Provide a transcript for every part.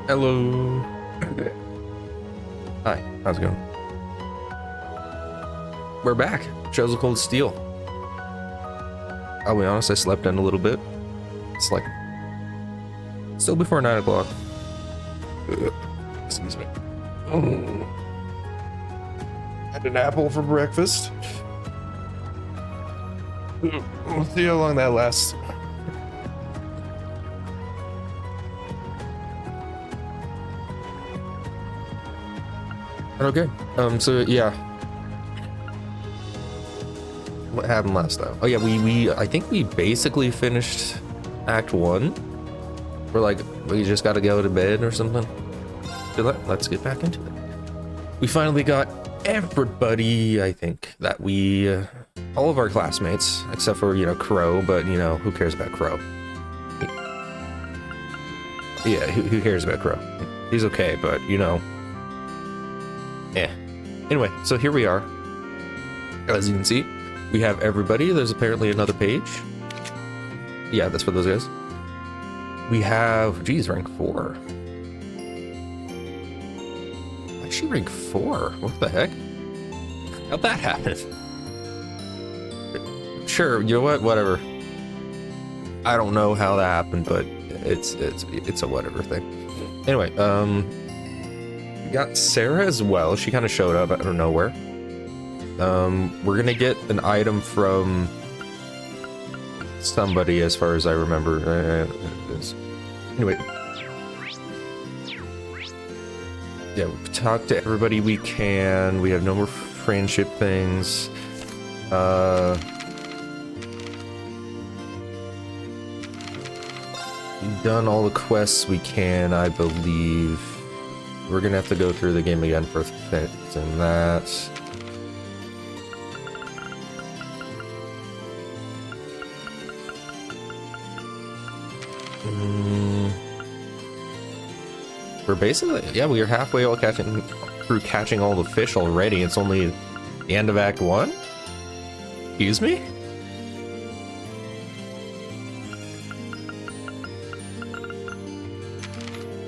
Hello. Hi, how's it going? We're back. Show's of Cold Steel. I'll be honest, I slept in a little bit. It's like still before 9 o'clock. Excuse me. Had an apple for breakfast. We'll see how long that lasts. Okay. So yeah. What happened last time? Oh yeah, I think we basically finished Act 1. We're like, we just gotta go to bed or something. So let's get back into it. We finally got everybody, I think, that we, all of our classmates, except for, Crow, but, who cares about Crow? Yeah, who cares about Crow? He's okay, but, yeah. Anyway, so here we are. As you can see, we have everybody. There's apparently another page. Yeah, that's for those guys. We have, geez, rank 4. Why'd she rank 4? What the heck? How'd that happen? Sure, you know what? Whatever. I don't know how that happened, but it's a whatever thing. Anyway, we got Sarah as well. She kind of showed up out of nowhere. We're gonna get an item from somebody, as far as I remember. Anyway, yeah, we've talked to everybody we can. We have no more friendship things. We've done all the quests we can, I believe. We're gonna have to go through the game again for things and that. We're basically, yeah, we are halfway all through catching all the fish already. It's only the end of Act 1? Excuse me?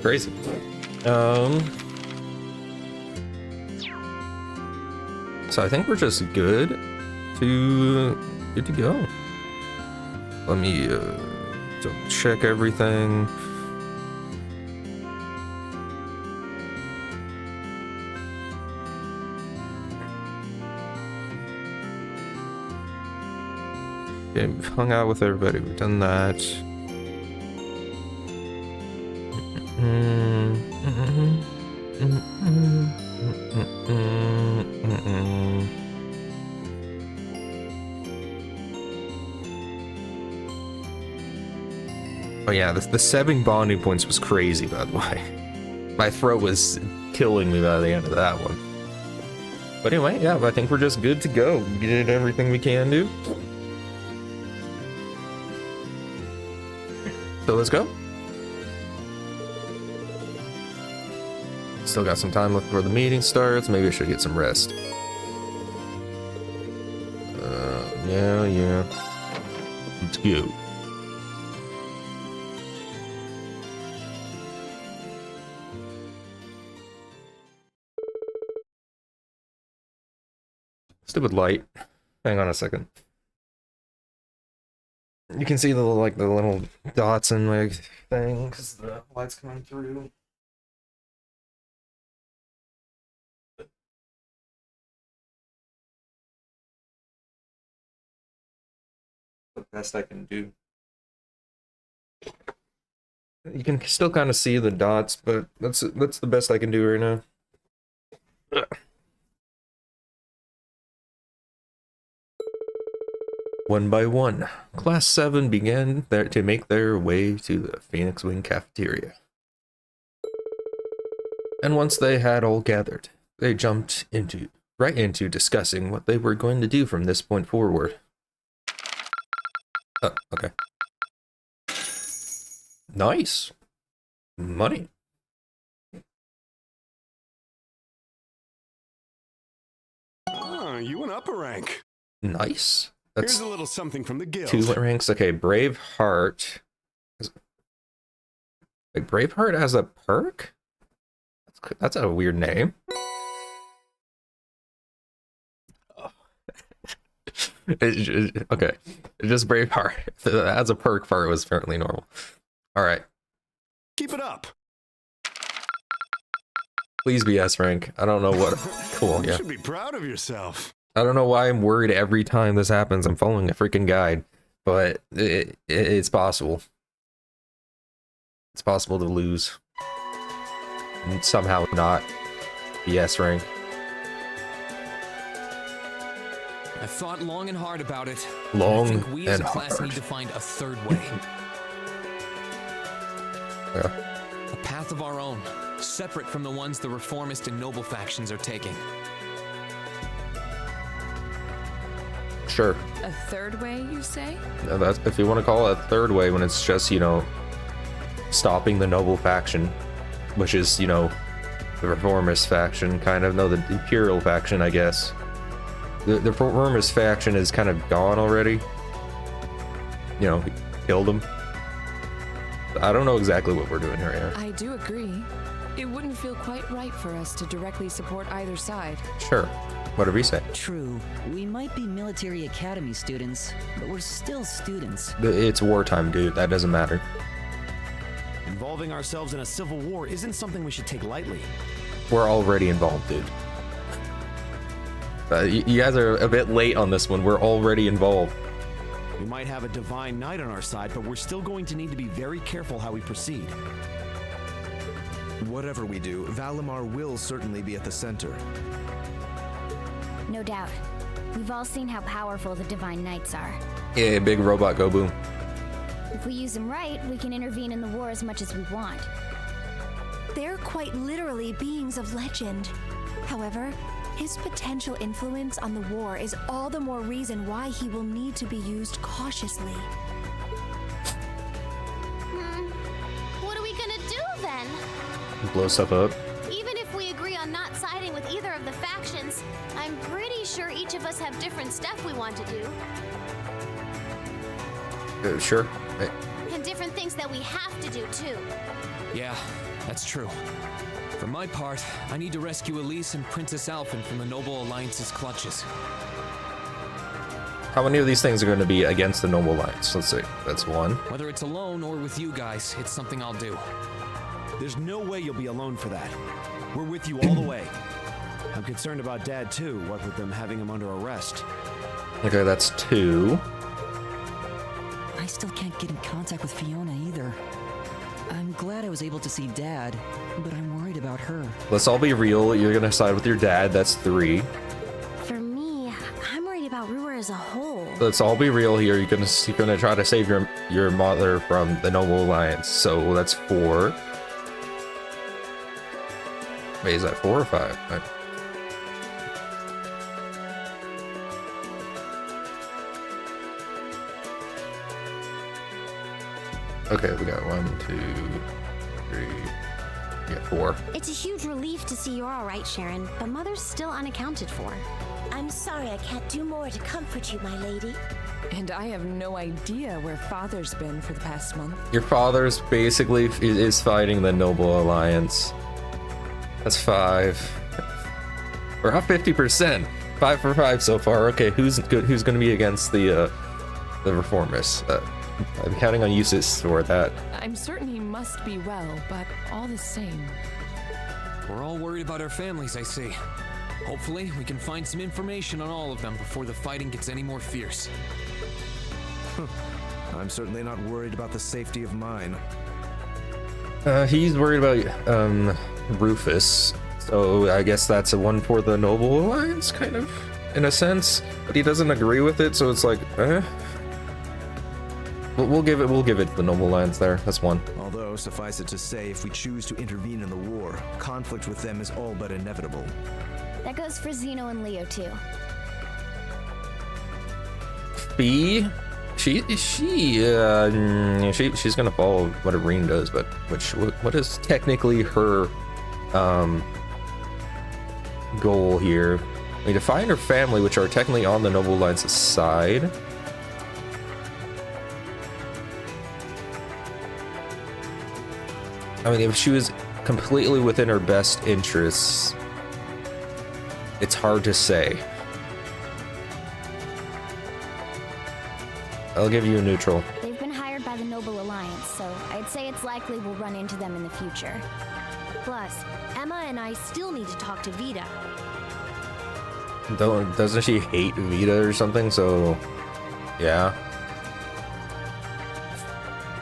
Crazy. So I think we're just good to go. Let me check everything. Okay, we've hung out with everybody. We've done that. Oh yeah, the 7 bonding points was crazy, by the way. My throat was killing me by the end of that one. But anyway, yeah, I think we're just good to go. We did everything we can do. So let's go. Still got some time left before the meeting starts. Maybe I should get some rest. Yeah. Let's go. Stupid light. Hang on a second. You can see the little dots and like thing because the light's coming through. The best I can do. You can still kind of see the dots, but that's the best I can do right now. Ugh. One by one, Class 7 began to make their way to the Phoenix Wing cafeteria. And once they had all gathered, they jumped right into discussing what they were going to do from this point forward. Oh, okay. Nice. Money. You went up a rank. Nice. Here's a little something from the guild. 2 ranks. Okay, Brave Heart. Wait, Braveheart as a perk? That's a weird name. Okay, just Braveheart as a perk part was apparently normal. All right, Keep it up. please be S rank. I don't know what. Cool, You yeah. should be proud of yourself. I don't know why I'm worried every time this happens. I'm following a freaking guide, but it's possible. It's possible to lose and somehow not be S rank. I thought long and hard about it. Long I think we as and a class hard. need to find a third way. Yeah. A path of our own, separate from the ones the reformist and noble factions are taking. Sure. A third way, you say? That's, if you want to call it a third way, when it's just, you know, stopping the noble faction, which is, you know, the reformist faction, kind of. No, the imperial faction, I guess. The reformist faction is kind of gone already. You know, killed them. I don't know exactly what we're doing here, Aaron. I do agree. It wouldn't feel quite right for us to directly support either side. Sure. Whatever you say. True. We might be military academy students, but we're still students. It's wartime, dude. That doesn't matter. Involving ourselves in a civil war isn't something we should take lightly. We're already involved, dude. You guys are a bit late on this one. We're already involved. We might have a divine knight on our side, but we're still going to need to be very careful how we proceed. Whatever we do, Valimar will certainly be at the center. No doubt. We've all seen how powerful the Divine Knights are. Yeah, big robot go boom. If we use them right, we can intervene in the war as much as we want. They're quite literally beings of legend. However, his potential influence on the war is all the more reason why he will need to be used cautiously. What are we gonna do then? Blow stuff up. Even if we agree on not siding with either of the factions, I'm pretty sure each of us have different stuff we want to do. Sure. And different things that we have to do too. Yeah, that's true. For my part, I need to rescue Elise and Princess Alphen from the Noble Alliance's clutches. How many of these things are going to be against the Noble Alliance? Let's see. That's one. Whether it's alone or with you guys, it's something I'll do. There's no way you'll be alone for that. We're with you all the way. I'm concerned about Dad too, what with them having him under arrest. Okay, that's two. I still can't get in contact with Fiona either. I'm glad I was able to see Dad, but I'm worried about her. Let's all be real. You're going to side with your dad. That's three. For me, I'm worried about Ruhr as a whole. Let's all be real here. You're gonna try to save your mother from the Noble Alliance. So that's four. Wait, is that 4 or 5? Okay, we got 1, 2, 3, yeah, 4. It's a huge relief to see you're all right, Sharon, but Mother's still unaccounted for. I'm sorry I can't do more to comfort you, my lady. And I have no idea where Father's been for the past month. Your father's basically is fighting the Noble Alliance. That's 5. We're up 50%. 5 for 5 so far. Okay, who's good? Who's going to be against the reformists? I'm counting on Eustace for that. I'm certain he must be well, but all the same. We're all worried about our families, I see. Hopefully, we can find some information on all of them before the fighting gets any more fierce. I'm certainly not worried about the safety of mine. He's worried about Rufus, so I guess that's a one for the Noble Alliance, kind of, in a sense. But he doesn't agree with it, so it's like, We'll give it to the Noble Alliance there. That's one. Although, suffice it to say, if we choose to intervene in the war, conflict with them is all but inevitable. That goes for Zeno and Leo too. B, she's gonna follow what Irene does, but what is technically her goal here? I mean, to find her family, which are technically on the Noble Alliance's side. I mean, if she was completely within her best interests, it's hard to say. I'll give you a neutral. They've been hired by the Noble Alliance, so I'd say it's likely we'll run into them in the future. Plus, Emma and I still need to talk to Vita. Doesn't she hate Vita or something? So, yeah.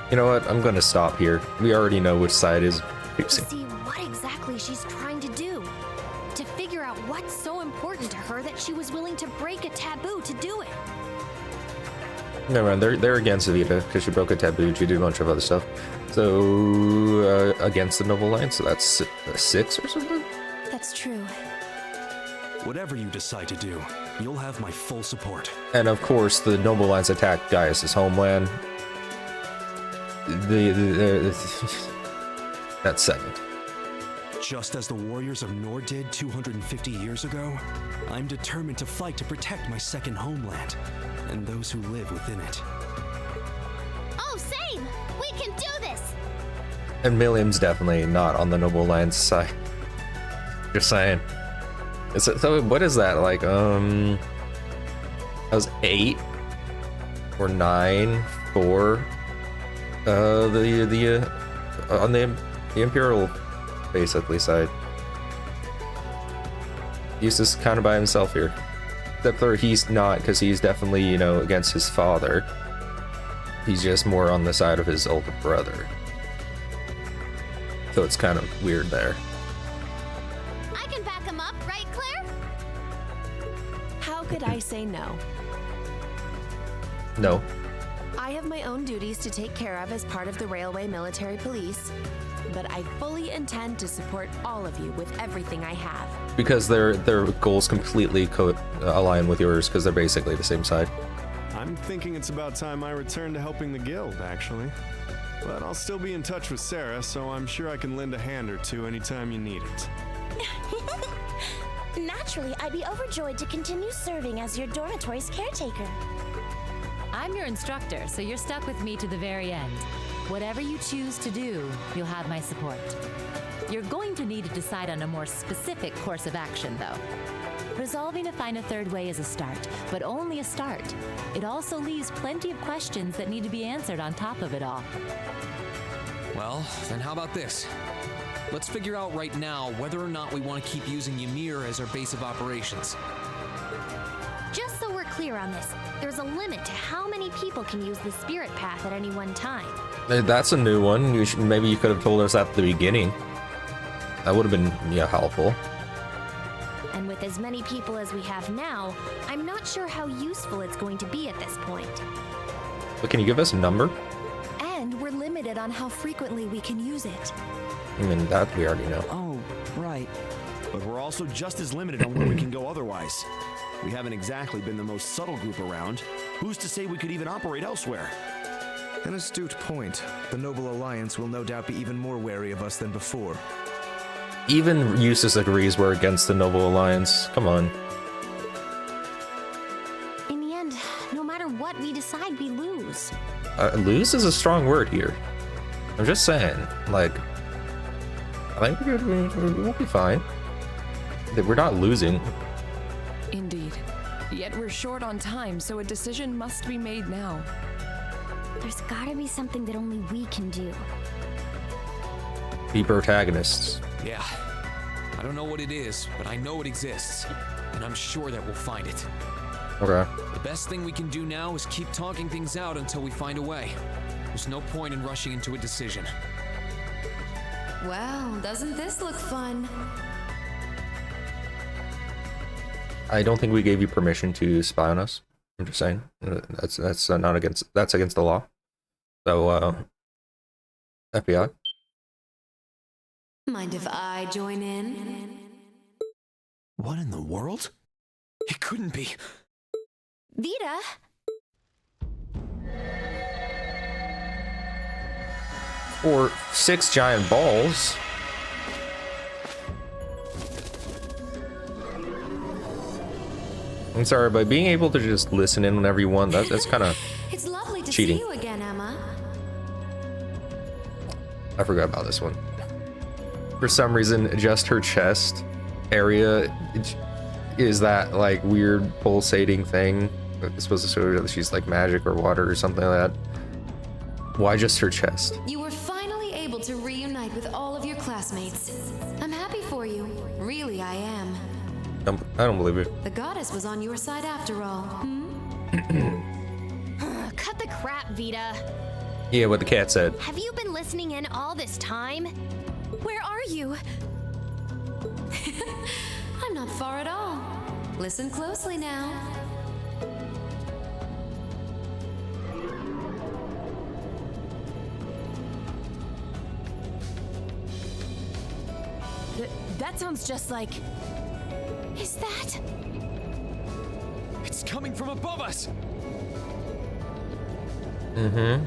You know what? I'm gonna stop here. We already know which side is To choosing. see what exactly she's trying to do. To figure out what's so important to her that she was willing to break a taboo to do it. Never mind. They're against Vita because she broke a taboo. She did a bunch of other stuff. So against the Noble Alliance. So that's 6 or something. That's true. Whatever you decide to do, you'll have my full support. And of course, the Noble Alliance attacked Gaius' homeland. That's second. Just as the warriors of Nord did 250 years ago, I'm determined to fight to protect my second homeland and those who live within it. Oh, same! We can do this! And Milliam's definitely not on the Noble Alliance side. Just saying. So what is that? Like, that was 8 or 9 for on the Imperial basically side. Eustace kind of by himself here. Except for he's not, because he's definitely, you know, against his father. He's just more on the side of his older brother. So it's kind of weird there. I can back him up, right, Claire? How could I say no? No. I have my own duties to take care of as part of the Railway Military Police, but I fully intend to support all of you with everything I have. Because their goals completely align with yours, because they're basically the same side. I'm thinking it's about time I return to helping the guild, actually. But I'll still be in touch with Sarah, so I'm sure I can lend a hand or two anytime you need it. Naturally, I'd be overjoyed to continue serving as your dormitory's caretaker. I'm your instructor, so you're stuck with me to the very end. Whatever you choose to do, you'll have my support. You're going to need to decide on a more specific course of action, though. Resolving to find a third way is a start, but only a start. It also leaves plenty of questions that need to be answered on top of it all. Well, then how about this? Let's figure out right now whether or not we want to keep using Ymir as our base of operations. Just so we're clear on this, there's a limit to how many people can use the spirit path at any one time. That's a new one. Maybe you could have told us at the beginning. That would have been, yeah, helpful. And with as many people as we have now, I'm not sure how useful it's going to be at this point. But can you give us a number? And we're limited on how frequently we can use it. I mean, that we already know. Oh, right. But we're also just as limited on where we can go otherwise. We haven't exactly been the most subtle group around. Who's to say we could even operate elsewhere? An astute point. The Noble Alliance will no doubt be even more wary of us than before. Even Eustace agrees we're against the Noble Alliance. Come on. In the end, no matter what we decide, we lose. Lose is a strong word here. I'm just saying, like, I think we'll be fine. We're not losing. Indeed. Yet we're short on time, so a decision must be made now. There's gotta be something that only we can do. Be protagonists. Yeah. I don't know what it is, but I know it exists. And I'm sure that we'll find it. Okay. The best thing we can do now is keep talking things out until we find a way. There's no point in rushing into a decision. Well, doesn't this look fun? I don't think we gave you permission to spy on us. I'm just saying. That's not against. That's against the law. So, FBI. Mind if I join in? What in the world? It couldn't be. Vita? Or 6 giant balls. I'm sorry, but being able to just listen in whenever you want, that's kind of It's lovely to cheating. see you again, Emma. I forgot about this one. for some reason, just her chest area is that like weird pulsating thing. It's supposed to show that she's like magic or water or something like that. Why just her chest? You were finally able to reunite with all of your classmates. I'm happy for you. Really, I am. I don't believe it. The goddess was on your side after all. Cut the crap, Vita. Yeah, what the cat said. Have you been listening in all this time? Where are you? I'm not far at all. Listen closely now. That sounds just like... Is that... It's coming from above us! Mm-hmm.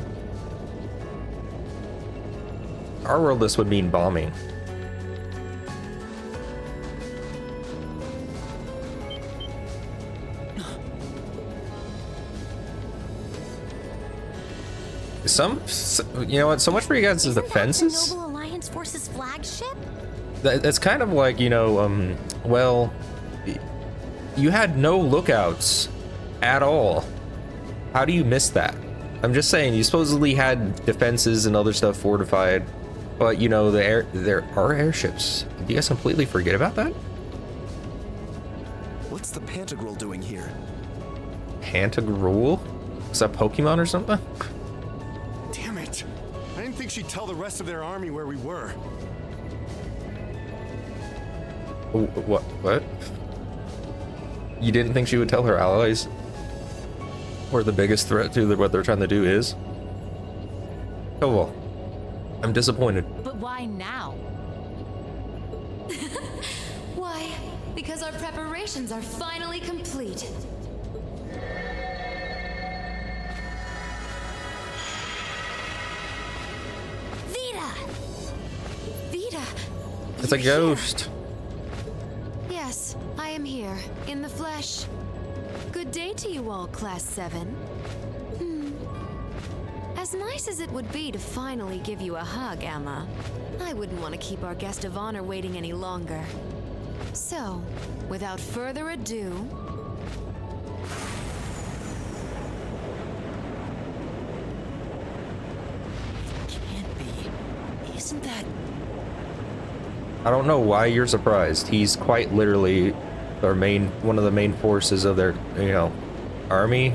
Our world, this would mean bombing. You know what? So much for you guys' defenses. The Noble Alliance Force's flagship? That's kind of like, you know, well, you had no lookouts at all. How do you miss that? I'm just saying, you supposedly had defenses and other stuff fortified, but you know, there are airships. Did you guys completely forget about that? What's the Pantagruel doing here? Pantagruel? Is that Pokemon or something? Damn it! I didn't think she'd tell the rest of their army where we were. What? You didn't think she would tell her allies where the biggest threat to what they're trying to do is? Oh well. I'm disappointed. But why now? Why? Because our preparations are finally complete. Vita! Vita! It's a ghost. Yes, I am here, in the flesh. Good day to you all, Class 7. As nice as it would be to finally give you a hug, Emma, I wouldn't want to keep our guest of honor waiting any longer. So, without further ado... Can't be. Isn't that... I don't know why you're surprised. He's quite literally one of the main forces of their, you know, army,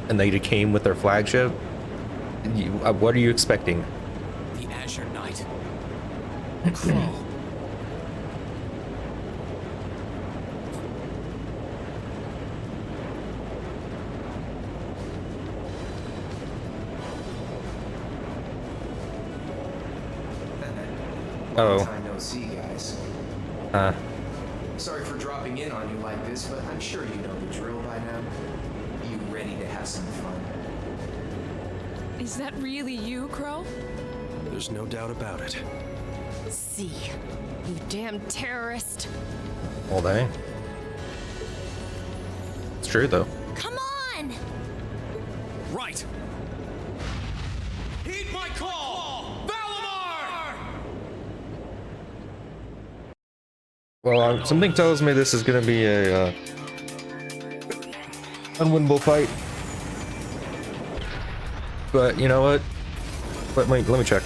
and they came with their flagship. What are you expecting? The Azure Knight. Crow. Oh. Time no see, guys. Sorry for dropping in on you like this, but I'm sure you know the drill by now. You ready to have some fun? Is that really you, Crow? There's no doubt about it. See, you damn terrorist. All day. It's true though. Come on! Right! Heed my call! Valimar! Well, something tells me this is gonna be a unwinnable fight. But you know what? Let me check.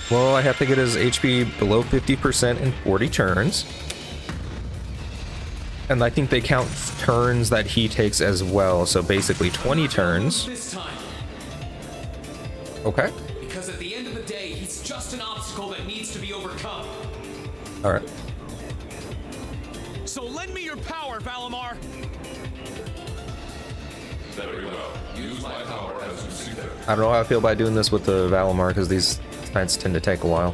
Well, I have to get his HP below 50% in 40 turns. And I think they count turns that he takes as well, so basically 20 turns. This time. Okay. Because at the end of the day, he's just an obstacle that needs to be overcome. Alright. So lend me your power, Valimar! Very well. Use my power as you see fit. I don't know how I feel about doing this with the Valimar, because these fights tend to take a while.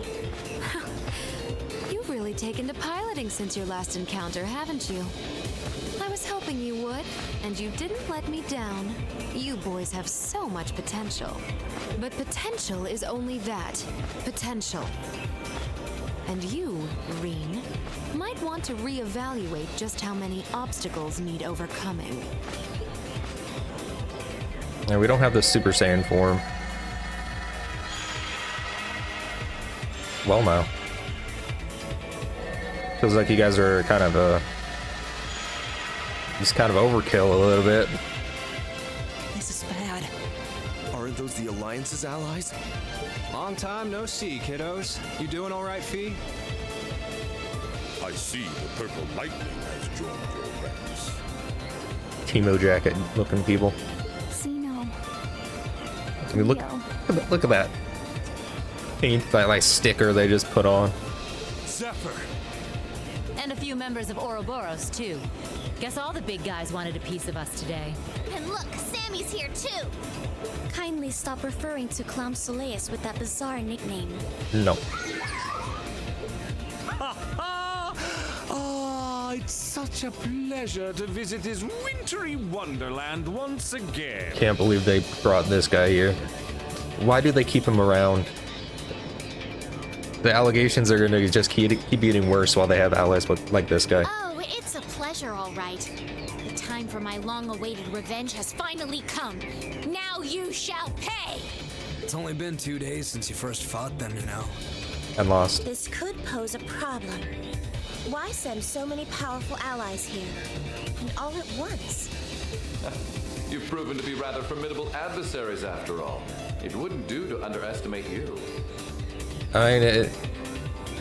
You've really taken to piloting since your last encounter, haven't you? I was hoping you would, and you didn't let me down. You boys have so much potential. But potential is only that. Potential. And you, Reen, might want to reevaluate just how many obstacles need overcoming. And we don't have the Super Saiyan form. Well, now. Feels like you guys are kind of just kind of overkill a little bit. This is bad. Aren't those the Alliance's allies? Long time no see, kiddos. You doing all right, Fee? I see the purple lightning has joined your ranks. Teemo jacket looking people. Xeno. I mean, look at that. Paint, that like sticker they just put on. Zephyr. And a few members of Ouroboros, too. Guess all the big guys wanted a piece of us today. And look, Sammy's here too. Kindly stop referring to Clown Soleus with that bizarre nickname. No. Ah, it's such a pleasure to visit his wintry wonderland once again. Can't believe they brought this guy here. Why do they keep him around? The allegations are gonna just keep getting worse while they have allies like this guy. Oh, it's a pleasure, all right. The time for my long-awaited revenge has finally come. Now you shall pay! It's only been 2 days since you first fought them, you know. And lost. This could pose a problem. Why send so many powerful allies here? And all at once? You've proven to be rather formidable adversaries after all. It wouldn't do to underestimate you. I mean,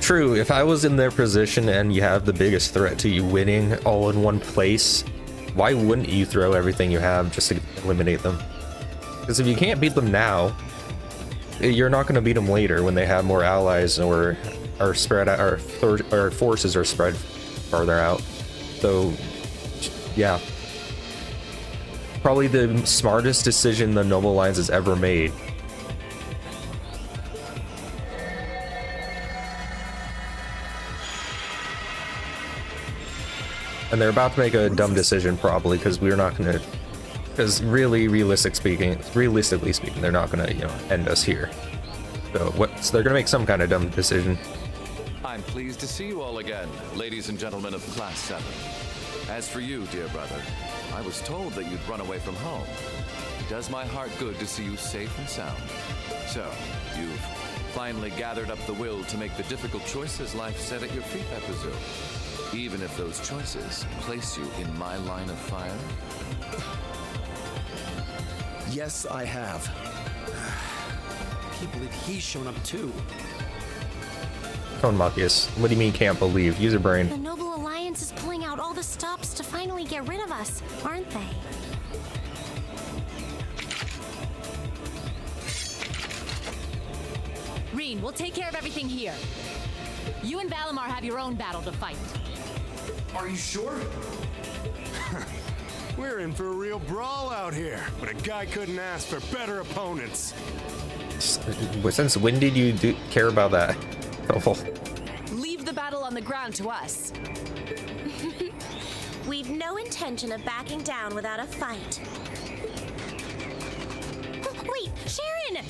true, if I was in their position and you have the biggest threat to you winning all in one place, why wouldn't you throw everything you have just to eliminate them? Because if you can't beat them now, you're not going to beat them later when they have more allies or are spread out, or forces are spread farther out. So, yeah. Probably the smartest decision the Noble Alliance has ever made. And they're about to make a dumb decision probably, because we're not gonna, because really realistically speaking, they're not gonna, you know, end us here. So so they're gonna make some kind of dumb decision. I'm pleased to see you all again, ladies and gentlemen of Class 7. As for you, dear brother, I was told that you'd run away from home. It does my heart good to see you safe and sound. So, you've finally gathered up the will to make the difficult choices life set at your feet, I presume. Even if those choices place you in my line of fire? Yes, I have. I can't believe he's shown up too. Cone Machias, what do you mean can't believe? Use your brain. The Noble Alliance is pulling out all the stops to finally get rid of us, aren't they? Reen, we'll take care of everything here. You and Valimar have your own battle to fight. Are you sure? We're in for a real brawl out here, but a guy couldn't ask for better opponents. Since when did you care about that? Oh. Leave the battle on the ground to us. We've no intention of backing down without a fight. Wait, Sharon!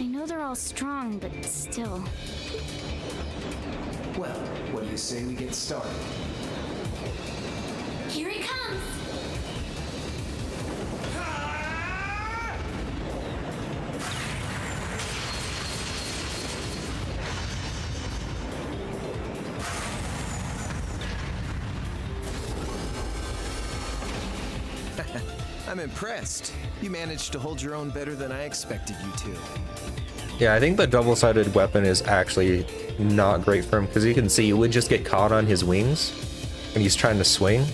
I know they're all strong, but still. Well, what do you say we get started? Here he comes! I'm impressed. You managed to hold your own better than I expected you to. Yeah, I think the double-sided weapon is actually not great for him, because you can see it would just get caught on his wings and he's trying to swing.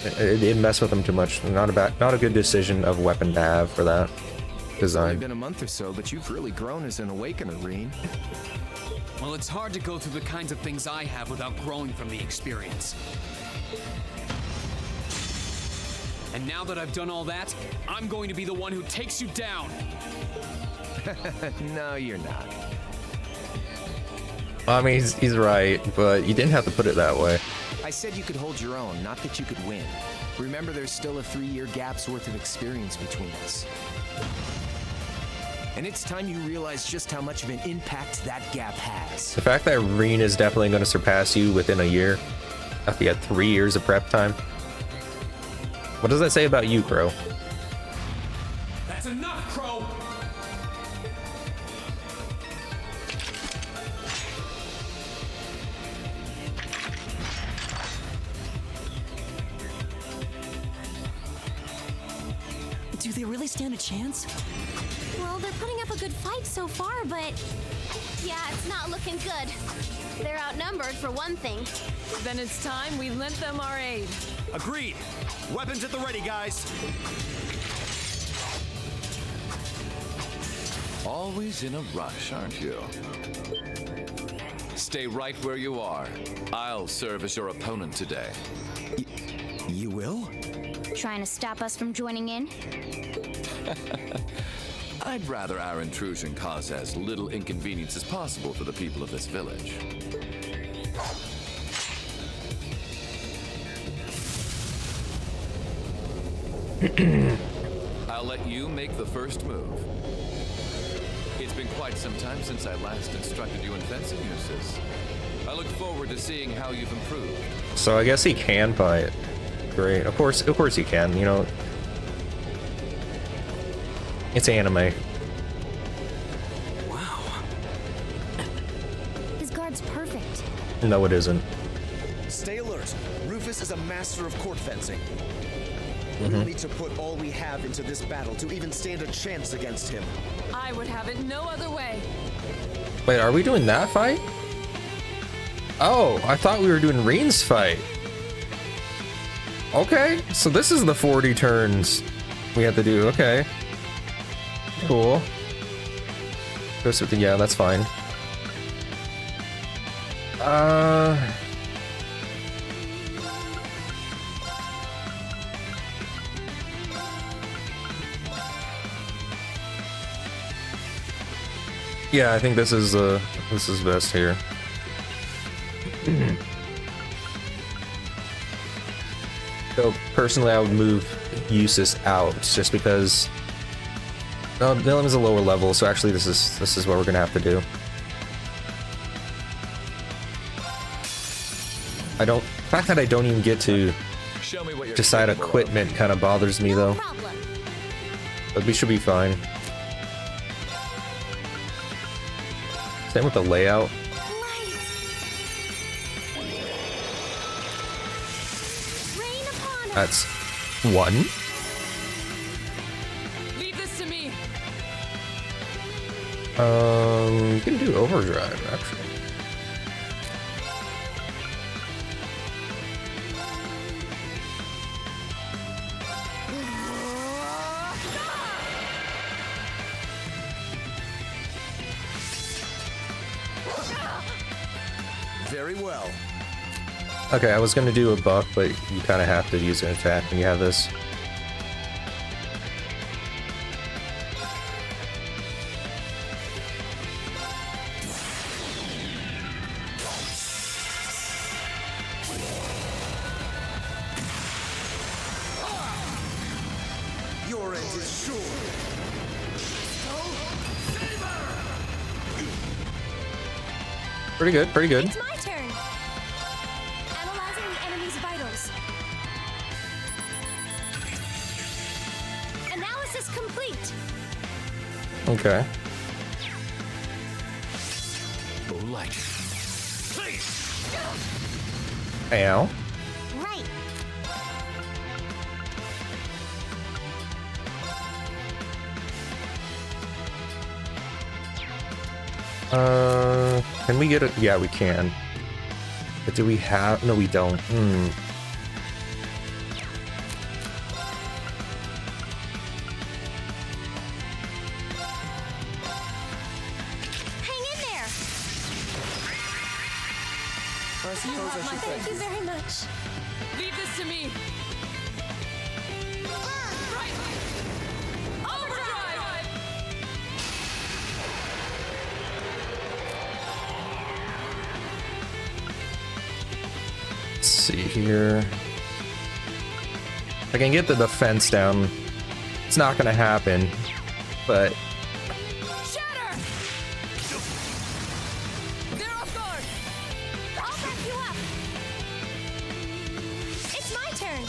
It messed with him too much. Not a good decision of weapon to have for that design. It's been a month or so, but you've really grown as an Awakener, Reen. Well, it's hard to go through the kinds of things I have without growing from the experience. And now that I've done all that, I'm going to be the one who takes you down. No, you're not. I mean, he's right, but you didn't have to put it that way. I said you could hold your own, not that you could win. Remember, there's still a 3-year gap's worth of experience between us. And it's time you realize just how much of an impact that gap has. The fact that Reen is definitely going to surpass you within a year, after you had 3 years of prep time. What does that say about you, Crow? That's enough, Crow! Do they really stand a chance? Well, they're putting up a good fight so far, but yeah, it's not looking good. They're outnumbered for one thing. Then it's time we lent them our aid. Agreed. Weapons at the ready, guys. Always in a rush, aren't you? Stay right where you are. I'll serve as your opponent today. You will? Trying to stop us from joining in? I'd rather our intrusion cause as little inconvenience as possible for the people of this village. I'll let you make the first move. It's been quite some time since I last instructed you in fencing uses. I look forward to seeing how you've improved. So I guess he can fight. Great. Of course he can, you know. It's anime. Wow. His guard's perfect. No, it isn't. Stay alert. Rufus is a master of court fencing. We'll need to put all we have into this battle to even stand a chance against him. I would have it no other way. Wait, are we doing that fight? Oh, I thought we were doing Rain's fight. Okay, so this is the 40 turns we have to do. Okay. Cool. Yeah, that's fine. Yeah, I think this is best here. So personally, I would move Eustace out just because Dylan is a lower level. So actually, this is what we're gonna have to do. The fact that I don't even get to decide equipment kind of bothers me though. But we should be fine. Same with the layout. That's one. Leave this to me. You can do overdrive actually. Very well. Okay, I was gonna do a buff, but you kind of have to use an attack when you have this. Your end is sure. Pretty good, pretty good. It's my turn. Analyzing the enemy's vitals. Analysis complete. Okay. Light. Ow. Right. Can we get it? Yeah, we can. But do we have? No, we don't. Hang in there. I suppose I should Thank you very much. Leave this to me. Right. Overdrive. Let's see here. If I can get the defense down. It's not gonna happen, but Shatter! They're off guard. I'll back you up. It's my turn.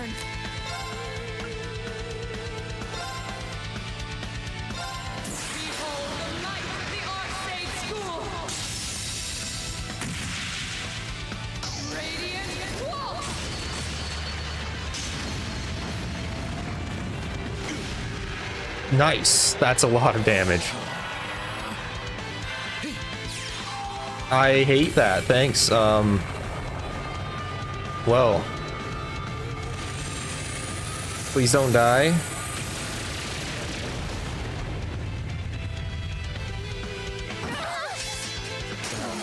turn. Behold the might of the Archsage School! Radiant Wolf! Nice. That's a lot of damage. I hate that. Thanks. Well. Please don't die.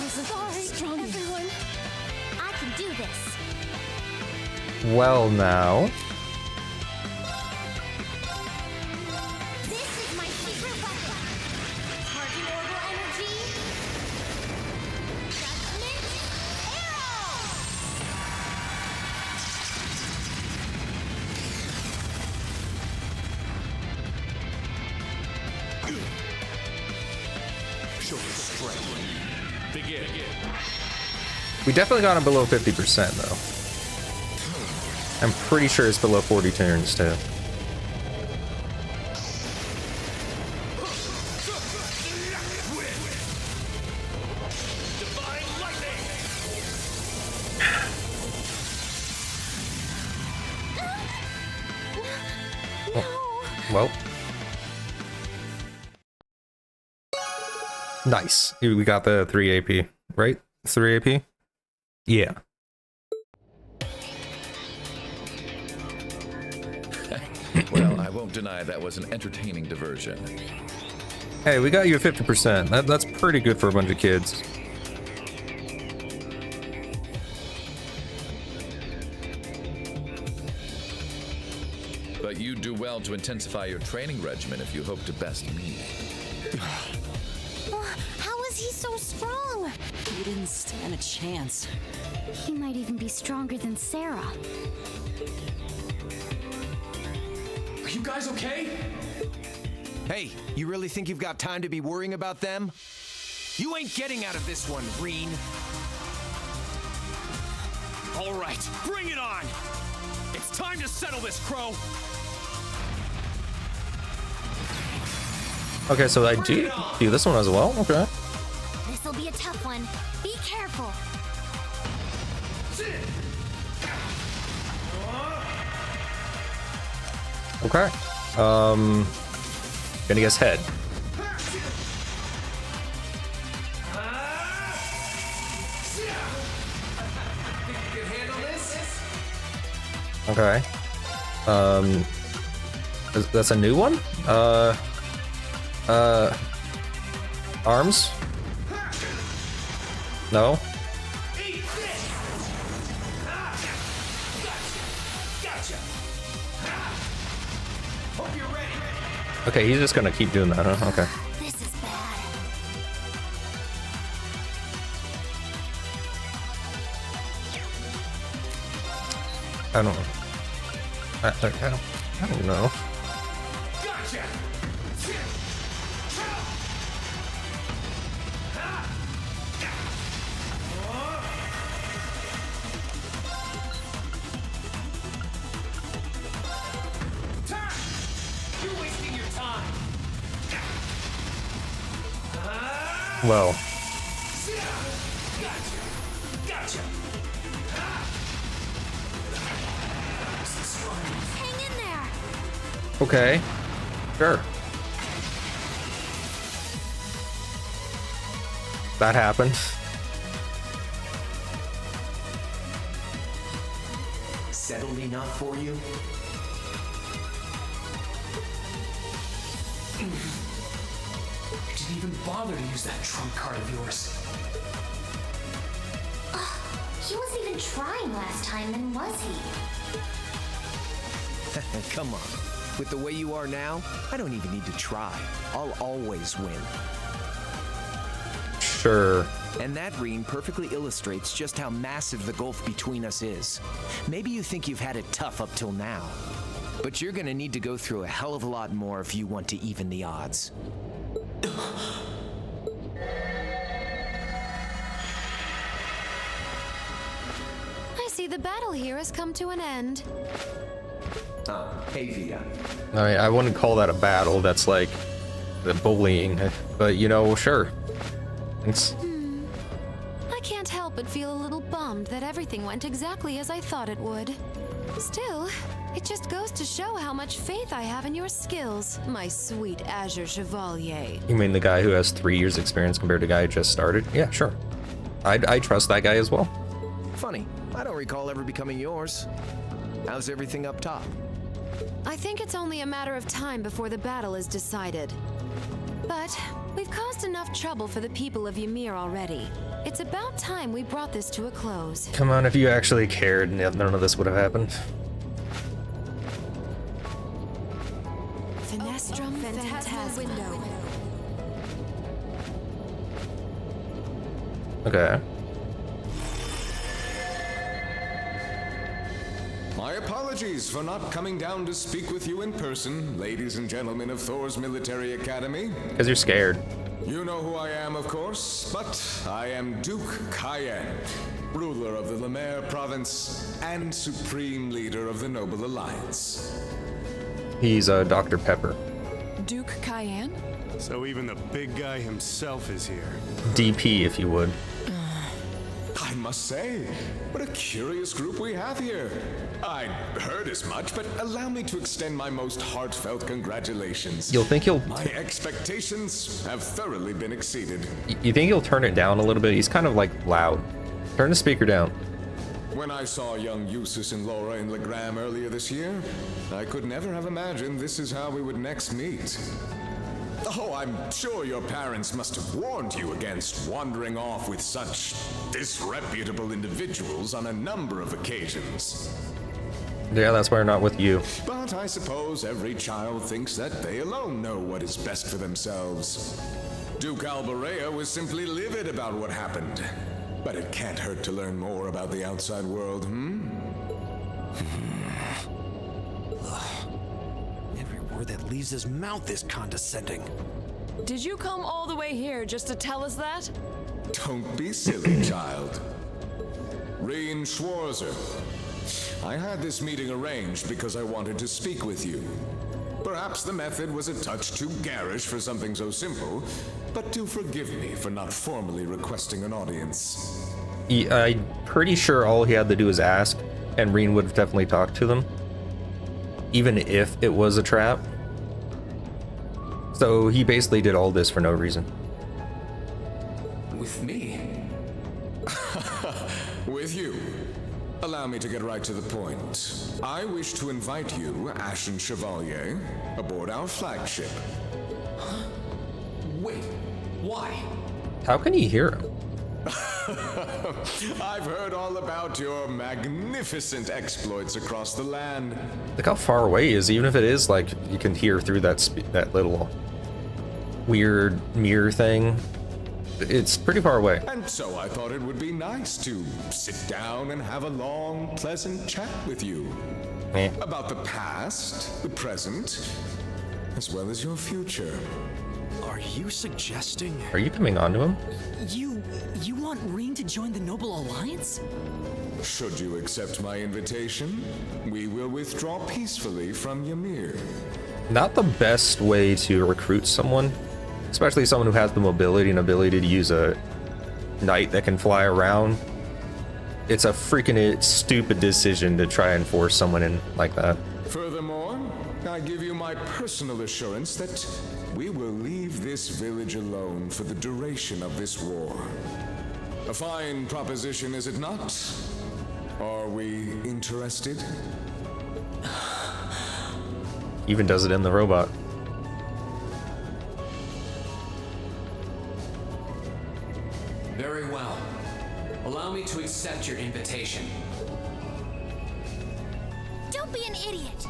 Sorry, strong everyone. I can do this. Well, now. This is my secret weapon. Charging orbital energy. Judgment arrow. Show your strength. Begin. We definitely got him below 50% though. I'm pretty sure it's below 40 turns too. Well. Nice. We got the 3 AP, right? 3 AP? Yeah. Well, I won't deny that was an entertaining diversion. Hey, we got you at 50%. That's pretty good for a bunch of kids. But you do well to intensify your training regimen if you hope to best me. How is he so strong? You didn't stand a chance. He might even be stronger than Sarah. Are you guys okay? Hey, you really think you've got time to be worrying about them? You ain't getting out of this one, Reen. All right, bring it on! It's time to settle this, Crow! Okay, so I do this one as well. Okay. This'll be a tough one. Be careful. Okay. Gonna guess head. Okay. That's a new one? Arms? No? Okay, he's just gonna keep doing that, huh? Okay. This is bad. I don't know. I don't know. Gotcha! You're wasting your time. Well. Gotcha. Hang in there. Okay. Sure. That happened. Settled enough for you? You didn't even bother to use that trump card of yours. He wasn't even trying last time, then was he? Come on. With the way you are now, I don't even need to try. I'll always win. Sure. And that, Reen, perfectly illustrates just how massive the gulf between us is. Maybe you think you've had it tough up till now, but you're gonna need to go through a hell of a lot more if you want to even the odds. I see the battle here has come to an end. Hey, Vita. I mean, I wouldn't call that a battle. That's like the bullying, but you know, sure. It's I can't help but feel a little bummed that everything went exactly as I thought it would. Still, it just goes to show how much faith I have in your skills, my sweet Azure Chevalier. You mean the guy who has 3 years experience compared to the guy who just started? Yeah, sure. I trust that guy as well. Funny, I don't recall ever becoming yours. How's everything up top? I think it's only a matter of time before the battle is decided. But we've caused enough trouble for the people of Ymir already. It's about time we brought this to a close. Come on, if you actually cared, none of this would have happened. Finestrum Phantasma. Okay. My apologies for not coming down to speak with you in person, ladies and gentlemen of Thor's Military Academy. Because you're scared. You know who I am, of course, but I am Duke Cayenne, ruler of the Lemaire province and supreme leader of the Noble Alliance. He's Dr. Pepper. Duke Cayenne? So even the big guy himself is here. DP, if you would. I must say, what a curious group we have here. I'd heard as much, but allow me to extend my most heartfelt congratulations. You'll think he'll... My expectations have thoroughly been exceeded. You think he'll turn it down a little bit? He's kind of like loud. Turn the speaker down. When I saw young Eustace and Laura in Legram earlier this year, I could never have imagined this is how we would next meet. Oh, I'm sure your parents must have warned you against wandering off with such disreputable individuals on a number of occasions. Yeah, that's why we're not with you. But I suppose every child thinks that they alone know what is best for themselves. Duke Alborea was simply livid about what happened. But it can't hurt to learn more about the outside world, Every word that leaves his mouth is condescending. Did you come all the way here just to tell us that? Don't be silly, child. Reen Schwarzer. I had this meeting arranged because I wanted to speak with you. Perhaps the method was a touch too garish for something so simple, but do forgive me for not formally requesting an audience. I'm pretty sure all he had to do was ask, and Reen would have definitely talked to them, even if it was a trap. So he basically did all this for no reason. With me? With you. Allow me to get right to the point. I wish to invite you, Ashen Chevalier, aboard our flagship. Huh? Wait, why? How can he hear him? I've heard all about your magnificent exploits across the land. Look how far away he is, even if it is like you can hear through that little weird mirror thing. It's pretty far away. And so I thought it would be nice to sit down and have a long, pleasant chat with you. About the past, the present, as well as your future. Are you suggesting? Are you coming on to him? You want Reen to join the Noble Alliance? Should you accept my invitation, we will withdraw peacefully from Ymir. Not the best way to recruit someone, especially someone who has the mobility and ability to use a knight that can fly around. It's a freaking stupid decision to try and force someone in like that. Furthermore, I give you my personal assurance that we will leave this village alone for the duration of this war. A fine proposition, is it not? Are we interested? Even does it in the robot. Very well. Allow me to accept your invitation. Don't be an idiot!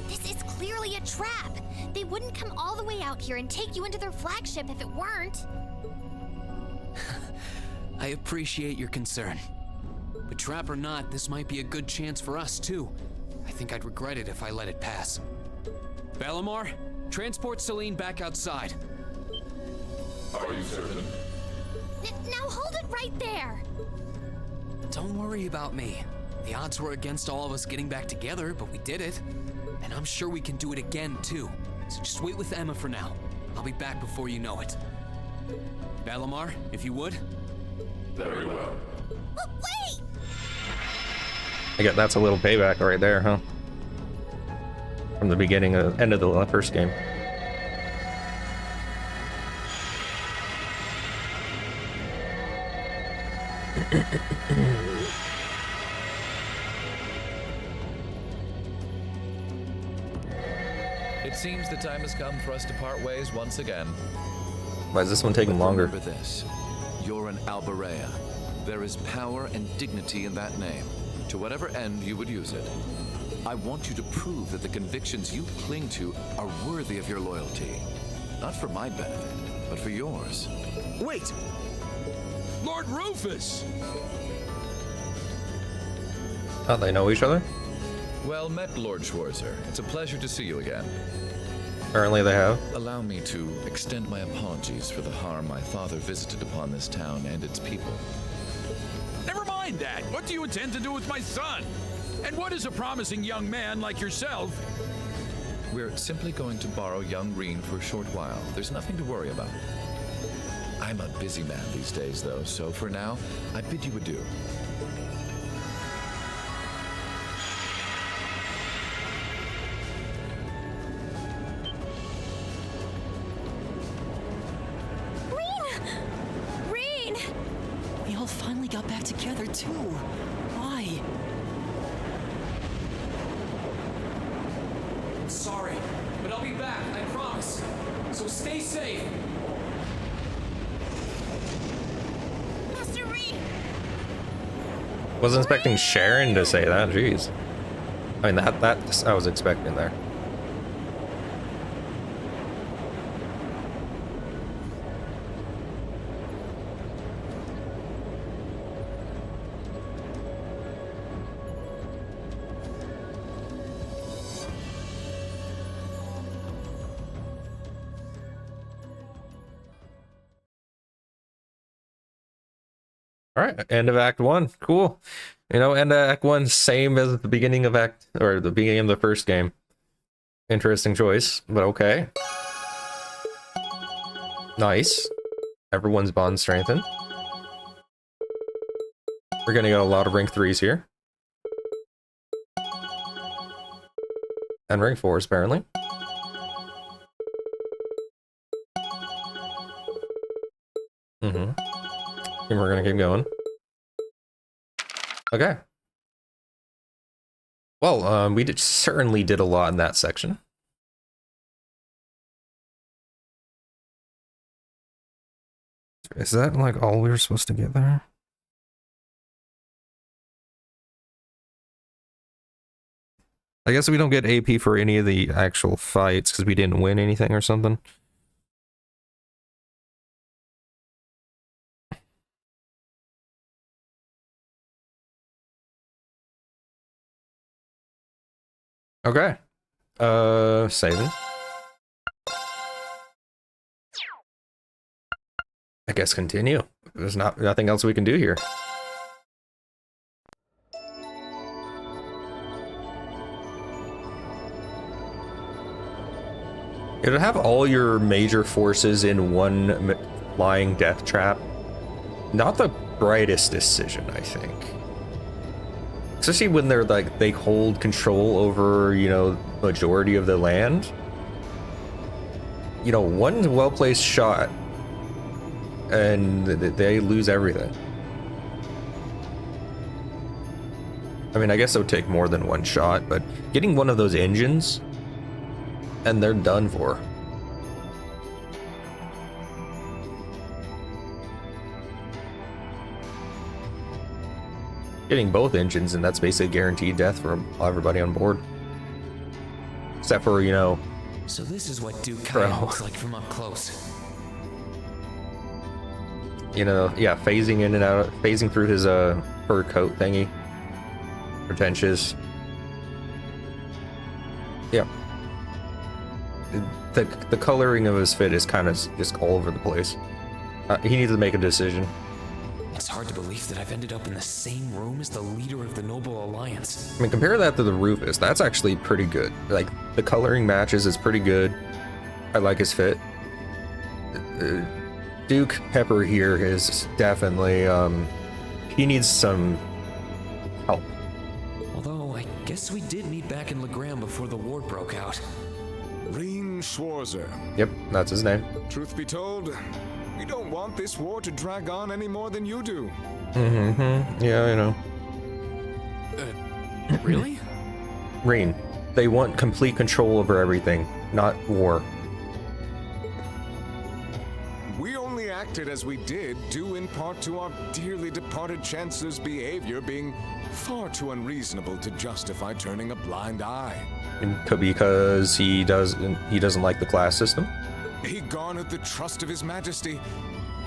This is clearly a trap! They wouldn't come all the way out here and take you into their flagship if it weren't. I appreciate your concern. But trap or not, this might be a good chance for us too. I think I'd regret it if I let it pass. Balamar, transport Celine back outside. Are you certain? Now hold it right there! Don't worry about me. The odds were against all of us getting back together, but we did it. And I'm sure we can do it again, too. So just wait with Emma for now. I'll be back before you know it. Valimar, if you would. Very well. Wait! I get that's a little payback right there, huh? From the beginning of end of the first game. It seems the time has come for us to part ways once again. Why is this one taking longer? Remember this. You're an Alberea. There is power and dignity in that name, to whatever end you would use it. I want you to prove that the convictions you cling to are worthy of your loyalty. Not for my benefit, but for yours. Wait! Lord Rufus! Oh, they know each other? Well met, Lord Schwarzer. It's a pleasure to see you again. Apparently they have. Allow me to extend my apologies for the harm my father visited upon this town and its people. Never mind that. What do you intend to do with my son? And what is a promising young man like yourself? We're simply going to borrow young Reen for a short while. There's nothing to worry about. I'm a busy man these days, though, so for now, I bid you adieu. Reen! We all finally got back together, too. Why? Sorry, but I'll be back, I promise. So stay safe. Master Reen! Wasn't expecting Sharon to say that, jeez. I mean, that I was expecting there. All right, end of Act 1. Cool. You know, end of Act 1, same as the beginning of the beginning of the first game. Interesting choice, but okay. Nice. Everyone's bond strengthened. We're gonna get a lot of rank 3s here. And rank 4s, apparently. Mm-hmm. And we're gonna keep going. Okay. Well, we certainly did a lot in that section. Is that like all we were supposed to get there? I guess we don't get AP for any of the actual fights because we didn't win anything or something. Okay. Saving. I guess continue. There's nothing else we can do here. It'll have all your major forces in one flying death trap. Not the brightest decision, I think. Especially when they're like, they hold control over, you know, majority of the land. You know, one well-placed shot and they lose everything. I mean, I guess it would take more than one shot, but getting one of those engines and they're done for. Getting both engines, and that's basically guaranteed death for everybody on board. Except for, you know... So this is what Duke Kaya looks like from up close. You know, yeah, phasing in and out, phasing through his fur coat thingy. Pretentious. Yeah. The coloring of his fit is kind of just all over the place. He needs to make a decision. It's hard to believe that I've ended up in the same room as the leader of the Noble Alliance. I mean, compare that to the Rufus. That's actually pretty good. Like, the coloring matches is pretty good. I like his fit. Duke Pepper here is definitely, he needs some help. Although, I guess we did meet back in Legram before the war broke out. Rean Schwarzer. Yep, that's his name. Truth be told, we don't want this war to drag on any more than you do. Mm-hmm. Yeah, I know. Really? Rean, they want complete control over everything, not war. We only acted as we did, due in part to our dearly departed Chancellor's behavior being far too unreasonable to justify turning a blind eye. Because he doesn't like the class system? He garnered the trust of His Majesty,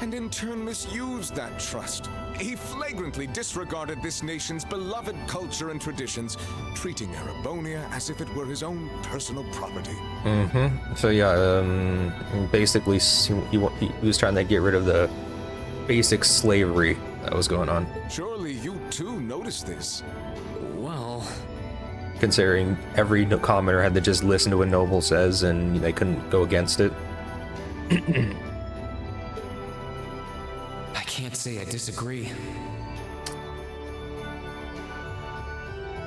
and in turn misused that trust. He flagrantly disregarded this nation's beloved culture and traditions, treating Erebonia as if it were his own personal property. Mm-hmm. So yeah, basically he was trying to get rid of the basic slavery that was going on. Surely you too noticed this. Well, considering every commoner had to just listen to what Noble says and they couldn't go against it. I can't say I disagree.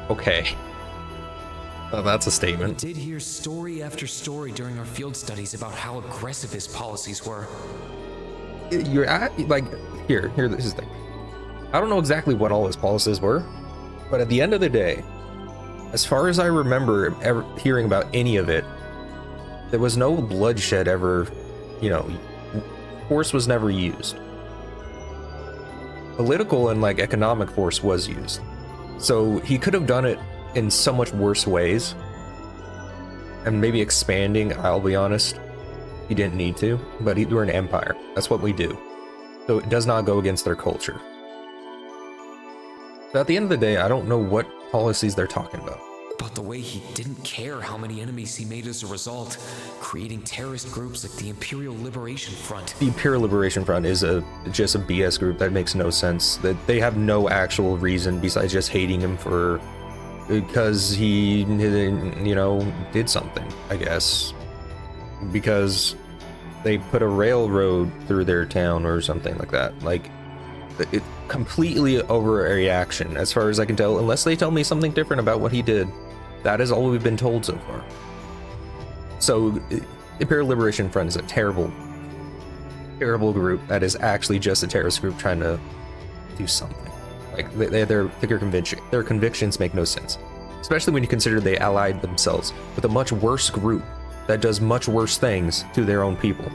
Okay. Well, that's a statement. I did hear story after story during our field studies about how aggressive his policies were. You're at, like, here, this is the thing. I don't know exactly what all his policies were, but at the end of the day, as far as I remember ever hearing about any of it, there was no bloodshed ever, you know, force was never used. Political and like economic force was used. So he could have done it in so much worse ways. And maybe expanding, I'll be honest, he didn't need to, but we're an empire. That's what we do. So it does not go against their culture. But at the end of the day, I don't know what policies they're talking about. About the way he didn't care how many enemies he made as a result, creating terrorist groups like the Imperial Liberation Front. The Imperial Liberation Front is just a BS group that makes no sense. That they have no actual reason besides just hating him because he, you know, did something, I guess. Because they put a railroad through their town or something like that. Like, it completely overreaction as far as I can tell, unless they tell me something different about what he did. That is all we've been told so far. So Imperial Liberation Front is a terrible group that is actually just a terrorist group trying to do something. Like their convictions make no sense, especially when you consider they allied themselves with a much worse group that does much worse things to their own people,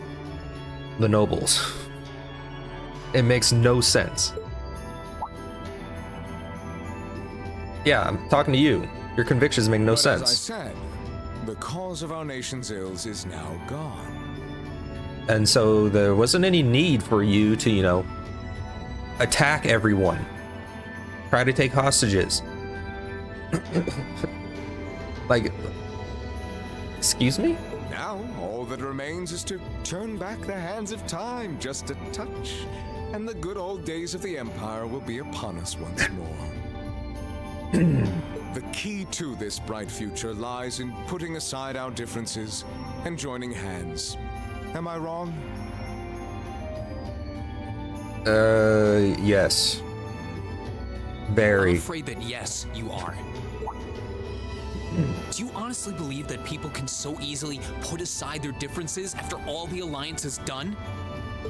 the nobles. It makes no sense. Yeah, I'm talking to you. Your convictions make no sense. As I said, the cause of our nation's ills is now gone. And so there wasn't any need for you to, you know, attack everyone. Try to take hostages. Like, excuse me? Now, all that remains is to turn back the hands of time just a touch, and the good old days of the Empire will be upon us once more. The key to this bright future lies in putting aside our differences and joining hands. Am I wrong? Yes. Very. I'm afraid that yes, you are. Do you honestly believe that people can so easily put aside their differences after all the Alliance has done?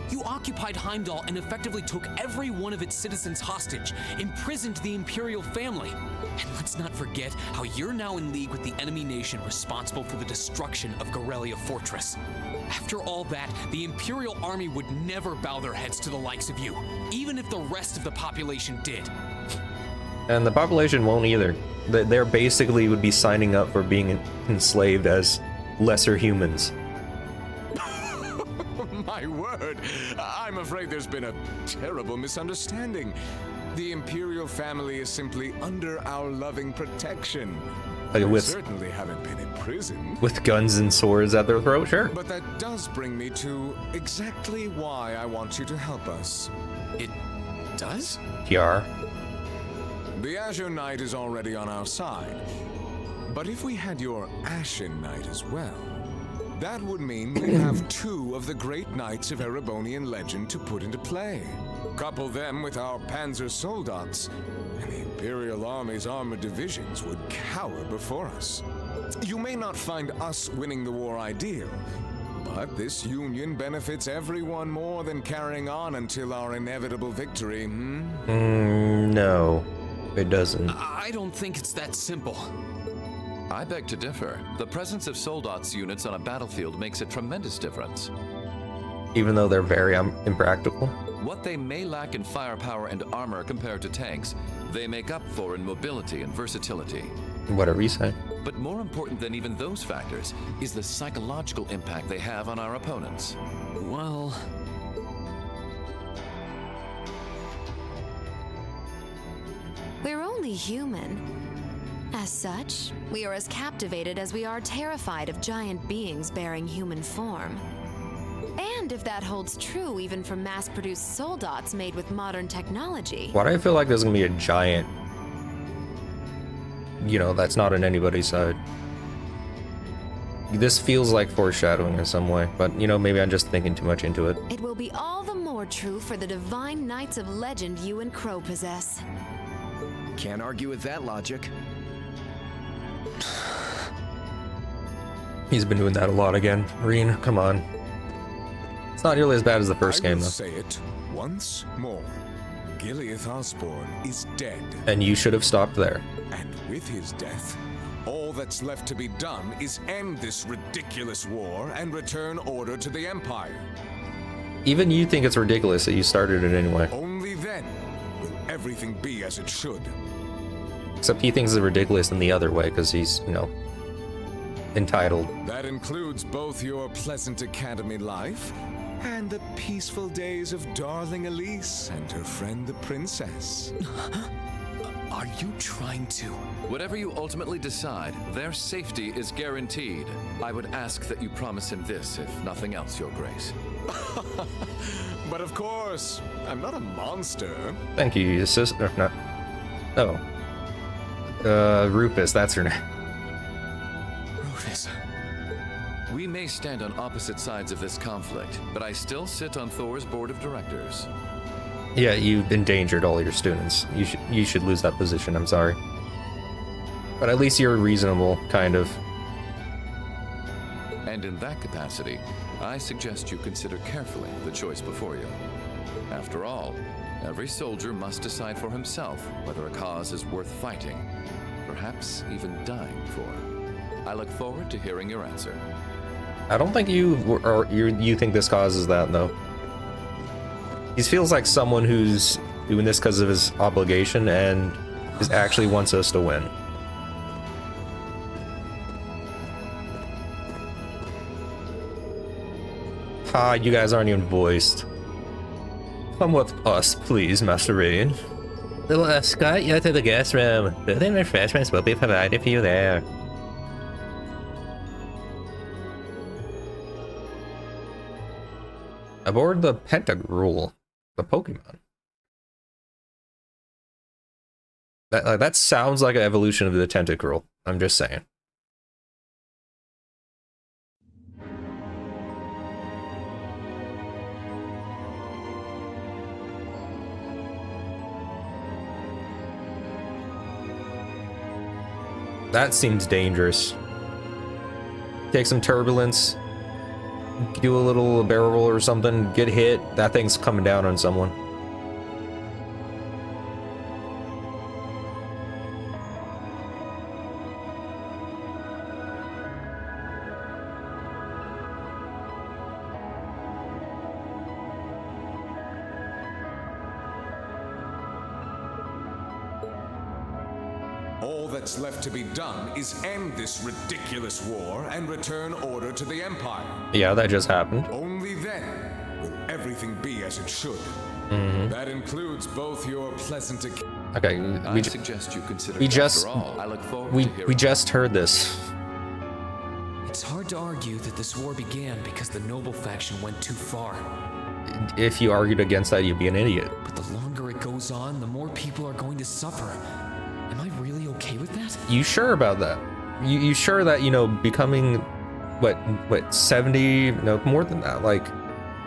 You occupied Heimdall and effectively took every one of its citizens hostage, imprisoned the Imperial family. And let's not forget how you're now in league with the enemy nation responsible for the destruction of Garrelia Fortress. After all that, the Imperial army would never bow their heads to the likes of you, even if the rest of the population did. And the population won't either. They're basically would be signing up for being enslaved as lesser humans. My word, I'm afraid there's been a terrible misunderstanding. The Imperial family is simply under our loving protection. Like We certainly haven't been imprisoned. with guns and swords at their throat, sure. But that does bring me to exactly why I want you to help us. does? PR. The Azure Knight is already on our side. But if we had your Ashen Knight as well, that would mean we have two of the great knights of Erebonian legend to put into play. Couple them with our Panzer Soldats, and the Imperial Army's armored divisions would cower before us. You may not find us winning the war ideal, but this union benefits everyone more than carrying on until our inevitable victory, No, it doesn't. I don't think it's that simple. I beg to differ. The presence of Soldats units on a battlefield makes a tremendous difference. Even though they're very impractical. What they may lack in firepower and armor compared to tanks, they make up for in mobility and versatility. Whatever you say. But more important than even those factors is the psychological impact they have on our opponents. Well... We're only human. As such, we are as captivated as we are terrified of giant beings bearing human form. And if that holds true even for mass-produced Soldats made with modern technology... Why do I feel like there's gonna be a giant... You know, that's not on anybody's side. This feels like foreshadowing in some way, but you know, maybe I'm just thinking too much into it. It will be all the more true for the divine knights of legend you and Crow possess. Can't argue with that logic. He's been doing that a lot again. Reen, come on. It's not nearly as bad as the first game, though. Say it once more. Gileath Osborne is dead. And you should have stopped there. And with his death, all that's left to be done is end this ridiculous war and return order to the Empire. Even you think it's ridiculous that you started it anyway. Only then will everything be as it should. Except he thinks it's ridiculous in the other way, because he's, you know, entitled. That includes both your pleasant academy life and the peaceful days of darling Elise and her friend the princess. Are you trying to? Whatever you ultimately decide, their safety is guaranteed. I would ask that you promise him this, if nothing else, Your Grace. But of course, I'm not a monster. Thank you, your sister. No. Oh. Rufus, that's her name. Rufus. We may stand on opposite sides of this conflict, but I still sit on Thor's board of directors. Yeah, you've endangered all your students. You should lose that position, I'm sorry. But at least you're reasonable, kind of. And in that capacity, I suggest you consider carefully the choice before you. After all, every soldier must decide for himself whether a cause is worth fighting, perhaps even dying for. I look forward to hearing your answer. I don't think you think this causes that, though. He feels like someone who's doing this because of his obligation and actually wants us to win. Ha, you guys aren't even voiced. Come with us, please, Master Rain. We'll escort you to the guest room. Food and refreshments will be provided for you there. Aboard the Pentagruel, the Pokemon. That sounds like an evolution of the Tentacruel. I'm just saying. That seems dangerous. Take some turbulence. Do a little barrel roll or something. Get hit. That thing's coming down on someone. All that's left to be done is end this ridiculous war and return order to the Empire. Yeah, that just happened. Only then will everything be as it should. That includes both your pleasant... Okay, I suggest you consider we just after all, I look forward we to hearing we just heard this. It's hard to argue that this war began because the noble faction went too far. If you argued against that, you'd be an idiot. But the longer it goes on, the more people are going to suffer. Am I really okay with that? You sure about that? You sure that, you know, becoming, what, 70, no, more than that, like,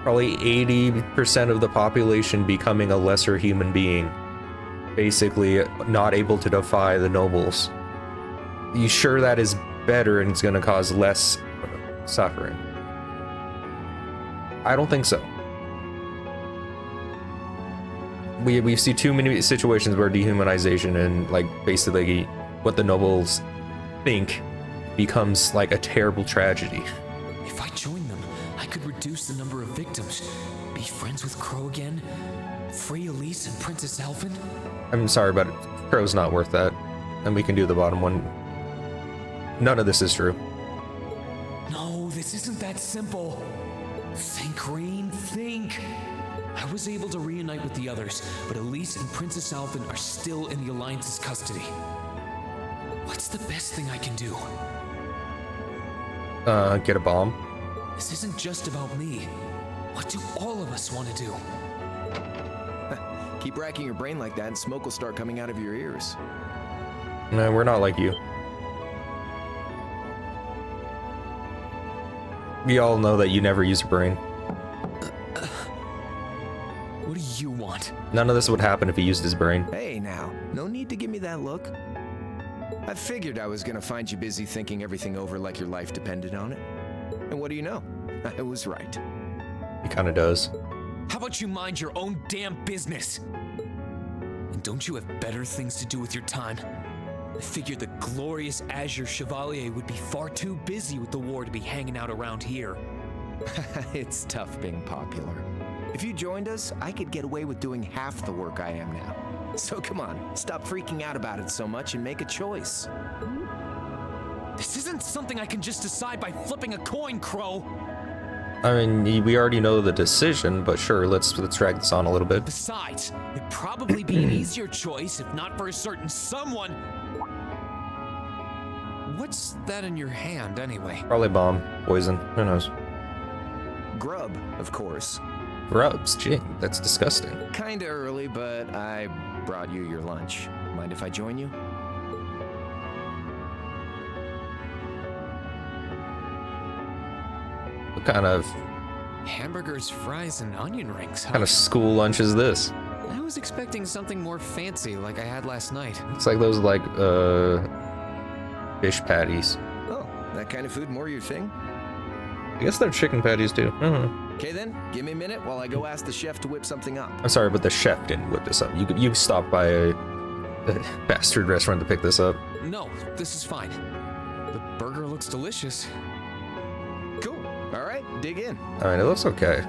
probably 80% of the population becoming a lesser human being, basically not able to defy the nobles. You sure that is better and it's going to cause less suffering? I don't think so. We see too many situations where dehumanization and, like, basically what the nobles think becomes like a terrible tragedy. If I join them, I could reduce the number of victims, be friends with Crow again, free Elise and Princess Elfin. I'm sorry, but Crow's not worth that. And we can do the bottom one. None of this is true. No, this isn't that simple. Think, Rain, think. I was able to reunite with the others, but Elise and Princess Elfin are still in the Alliance's custody. What's the best thing I can do? Get a bomb. This isn't just about me. What do all of us want to do? Keep racking your brain like that and smoke will start coming out of your ears. No, we're not like you. We all know that you never use your brain. What do you want? None of this would happen if he used his brain. Hey now, no need to give me that look. I figured I was gonna find you busy thinking everything over like your life depended on it. And what do you know? I was right. He kind of does. How about you mind your own damn business? And don't you have better things to do with your time? I figured the glorious Azure Chevalier would be far too busy with the war to be hanging out around here. It's tough being popular. If you joined us, I could get away with doing half the work I am now. So come on, stop freaking out about it so much and make a choice. This isn't something I can just decide by flipping a coin, Crow. I mean, we already know the decision, but sure, let's drag this on a little bit. Besides, it'd probably be an easier choice if not for a certain someone. What's that in your hand, anyway? Probably bomb, poison, who knows? Grub, of course. Grubs, gee, that's disgusting. Kinda early, but I brought you your lunch. Mind if I join you? What kind of... Hamburgers, fries, and onion rings, huh? kind of school lunch is this? I was expecting something more fancy like I had last night. It's like those, like, fish patties. Oh, that kind of food more your thing? I guess they're chicken patties, too. I don't know. Okay then, give me a minute while I go ask the chef to whip something up. I'm sorry, but the chef didn't whip this up. You stopped by a bastard restaurant to pick this up. No, this is fine. The burger looks delicious. Cool. All right, dig in. I mean, it looks okay.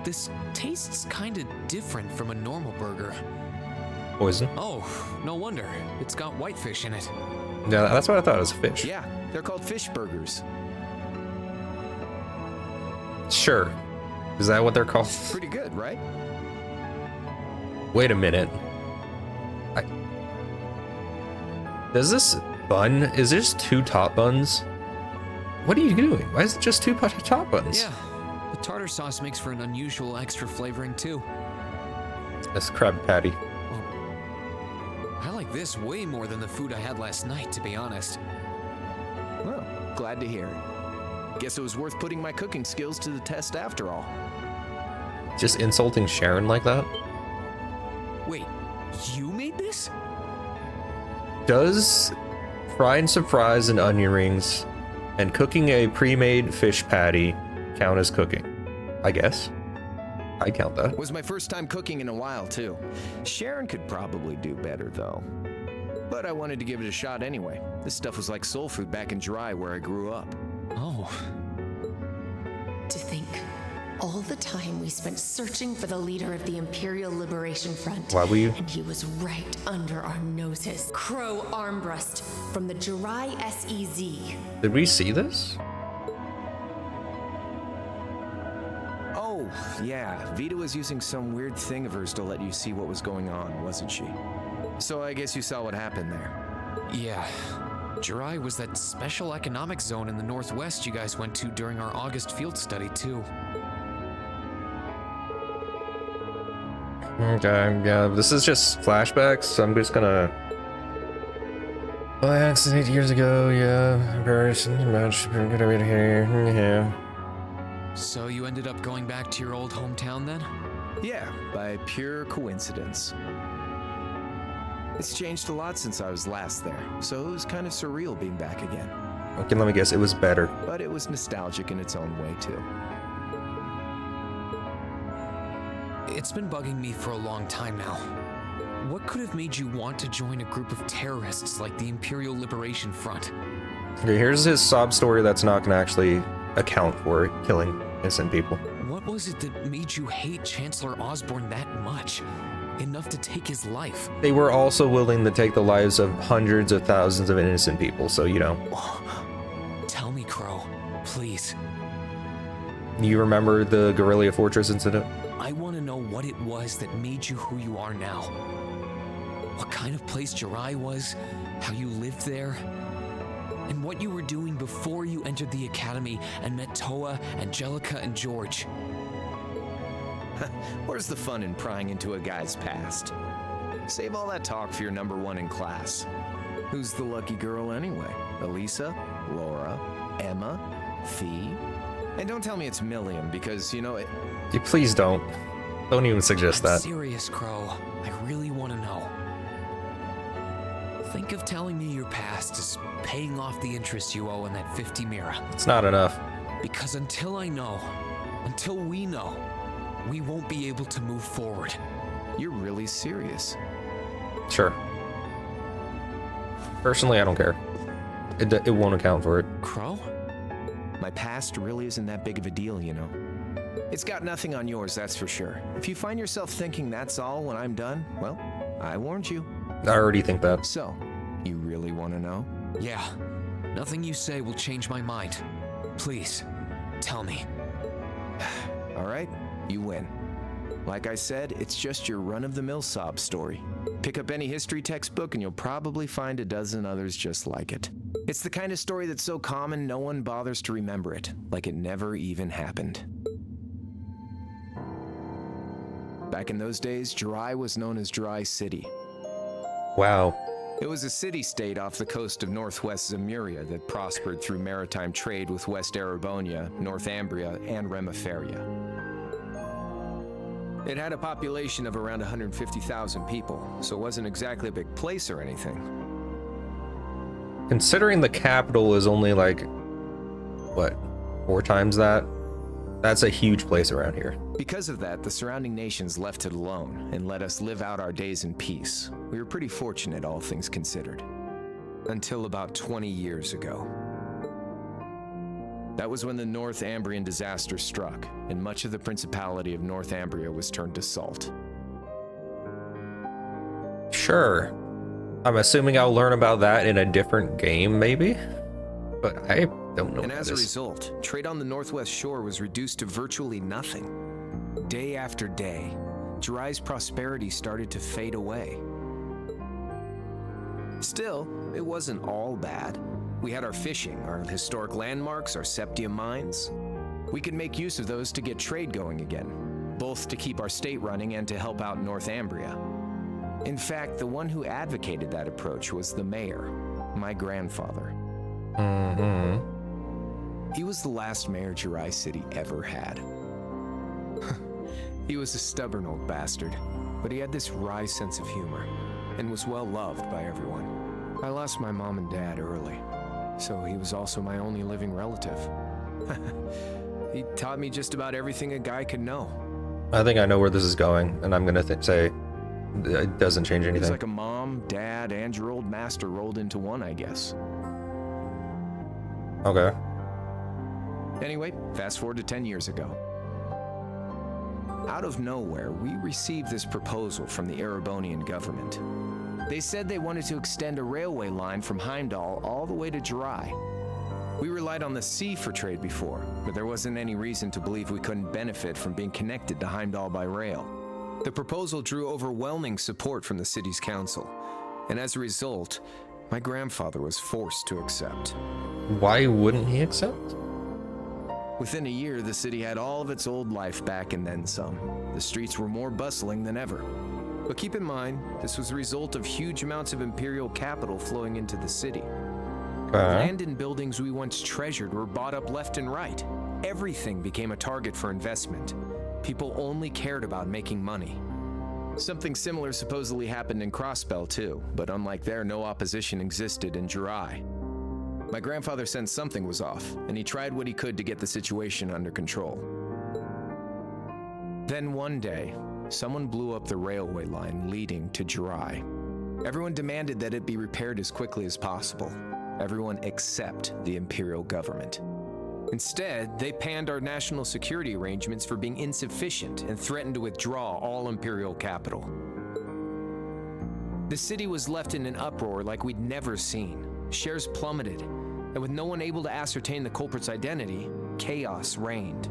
This tastes kind of different from a normal burger. Poison? Oh, no wonder. It's got whitefish in it. Yeah, that's what I thought. It was fish. Yeah, they're called fish burgers. Sure. Is that what they're called? Pretty good, right? Wait a minute. Does this bun... Is this two top buns? What are you doing? Why is it just two top buns? Yeah, the tartar sauce makes for an unusual extra flavoring, too. That's Krabby Patty. I like this way more than the food I had last night, to be honest. Well, glad to hear it. Guess it was worth putting my cooking skills to the test after all. Just insulting Sharon like that? Wait, you made this? Does frying some fries and onion rings and cooking a pre-made fish patty count as cooking? I guess. I count that. Was my first time cooking in a while, too. Sharon could probably do better, though. But I wanted to give it a shot anyway. This stuff was like soul food back in Dry, where I grew up. Oh. To think, all the time we spent searching for the leader of the Imperial Liberation Front. Why were you? And he was right under our noses. Crow Armbrust from the Jirai SEZ. Did we see this? Oh, yeah. Vita was using some weird thing of hers to let you see what was going on, wasn't she? So I guess you saw what happened there. Yeah. Jirai was that special economic zone in the Northwest you guys went to during our August field study, too. Okay, yeah, this is just flashbacks, so I'm just gonna... By accident 8 years ago, yeah, embarrassing, much, get over here, yeah. So you ended up going back to your old hometown then? Yeah, by pure coincidence. It's changed a lot since I was last there, so it was kind of surreal being back again. Okay, let me guess, it was better. But it was nostalgic in its own way, too. It's been bugging me for a long time now. What could have made you want to join a group of terrorists like the Imperial Liberation Front? Okay, here's his sob story that's not gonna actually account for killing innocent people. What was it that made you hate Chancellor Osborne that much? Enough to take his life? They were also willing to take the lives of hundreds of thousands of innocent people, so you know. Tell me, Crow, please. You remember the Guerrilla Fortress incident? I want to know what it was that made you who you are now. What kind of place Jirai was, how you lived there, and what you were doing before you entered the academy and met Toa, Angelica, and George. Where's the fun in prying into a guy's past? Save all that talk for your number one in class. Who's the lucky girl anyway? Elisa? Laura? Emma? Fee? And don't tell me it's Milliam, because, you know, it... You please don't. Don't even suggest that. I'm serious, Crow. I really want to know. Think of telling me your past as paying off the interest you owe in that 50 Mira. It's not enough. Because until I know, until we know, we won't be able to move forward. You're really serious. Sure. Personally, I don't care. It won't account for it. Crow? My past really isn't that big of a deal, you know. It's got nothing on yours, that's for sure. If you find yourself thinking that's all when I'm done, well, I warned you. I already think that. So, you really want to know? Yeah. Nothing you say will change my mind. Please, tell me. All right, you win. Like I said, it's just your run-of-the-mill sob story. Pick up any history textbook and you'll probably find a dozen others just like it. It's the kind of story that's so common no one bothers to remember it, like it never even happened. Back in those days, Jirai was known as Jirai City. Wow. It was a city-state off the coast of northwest Zemuria that prospered through maritime trade with West Erebonia, Northumbria, and Remiferia. It had a population of around 150,000 people, so it wasn't exactly a big place or anything. Considering the capital is only like, what, 4 times that? That's a huge place around here. Because of that, the surrounding nations left it alone and let us live out our days in peace. We were pretty fortunate, all things considered. Until about 20 years ago. That was when the Northumbrian disaster struck, and much of the Principality of Northumbria was turned to salt. Sure. I'm assuming I'll learn about that in a different game, maybe? But I don't know. And as a result, trade on the northwest shore was reduced to virtually nothing. Day after day, Jirai's prosperity started to fade away. Still, it wasn't all bad. We had our fishing, our historic landmarks, our septium mines. We could make use of those to get trade going again, both to keep our state running and to help out Northumbria. In fact, the one who advocated that approach was the mayor, my grandfather. He was the last mayor Jirai City ever had. He was a stubborn old bastard, but he had this wry sense of humor and was well loved by everyone. I lost my mom and dad early, so he was also my only living relative. He taught me just about everything a guy could know. I think I know where this is going, and I'm gonna say it doesn't change anything. It's like a mom, dad, and your old master rolled into one, I guess. Okay. Anyway, fast forward to 10 years ago. Out of nowhere, we received this proposal from the Erebonian government. They said they wanted to extend a railway line from Heimdall all the way to Jirai. We relied on the sea for trade before, but there wasn't any reason to believe we couldn't benefit from being connected to Heimdall by rail. The proposal drew overwhelming support from the city's council, and as a result, my grandfather was forced to accept. Why wouldn't he accept? Within a year, the city had all of its old life back and then some. The streets were more bustling than ever. But keep in mind, this was a result of huge amounts of imperial capital flowing into the city. Land and buildings we once treasured were bought up left and right. Everything became a target for investment. People only cared about making money. Something similar supposedly happened in Crossbell too, but unlike there, no opposition existed in Jirai. My grandfather sensed something was off, and he tried what he could to get the situation under control. Then one day, someone blew up the railway line leading to Jirai. Everyone demanded that it be repaired as quickly as possible. Everyone except the Imperial government. Instead, they panned our national security arrangements for being insufficient and threatened to withdraw all Imperial capital. The city was left in an uproar like we'd never seen. Shares plummeted, and with no one able to ascertain the culprit's identity, chaos reigned.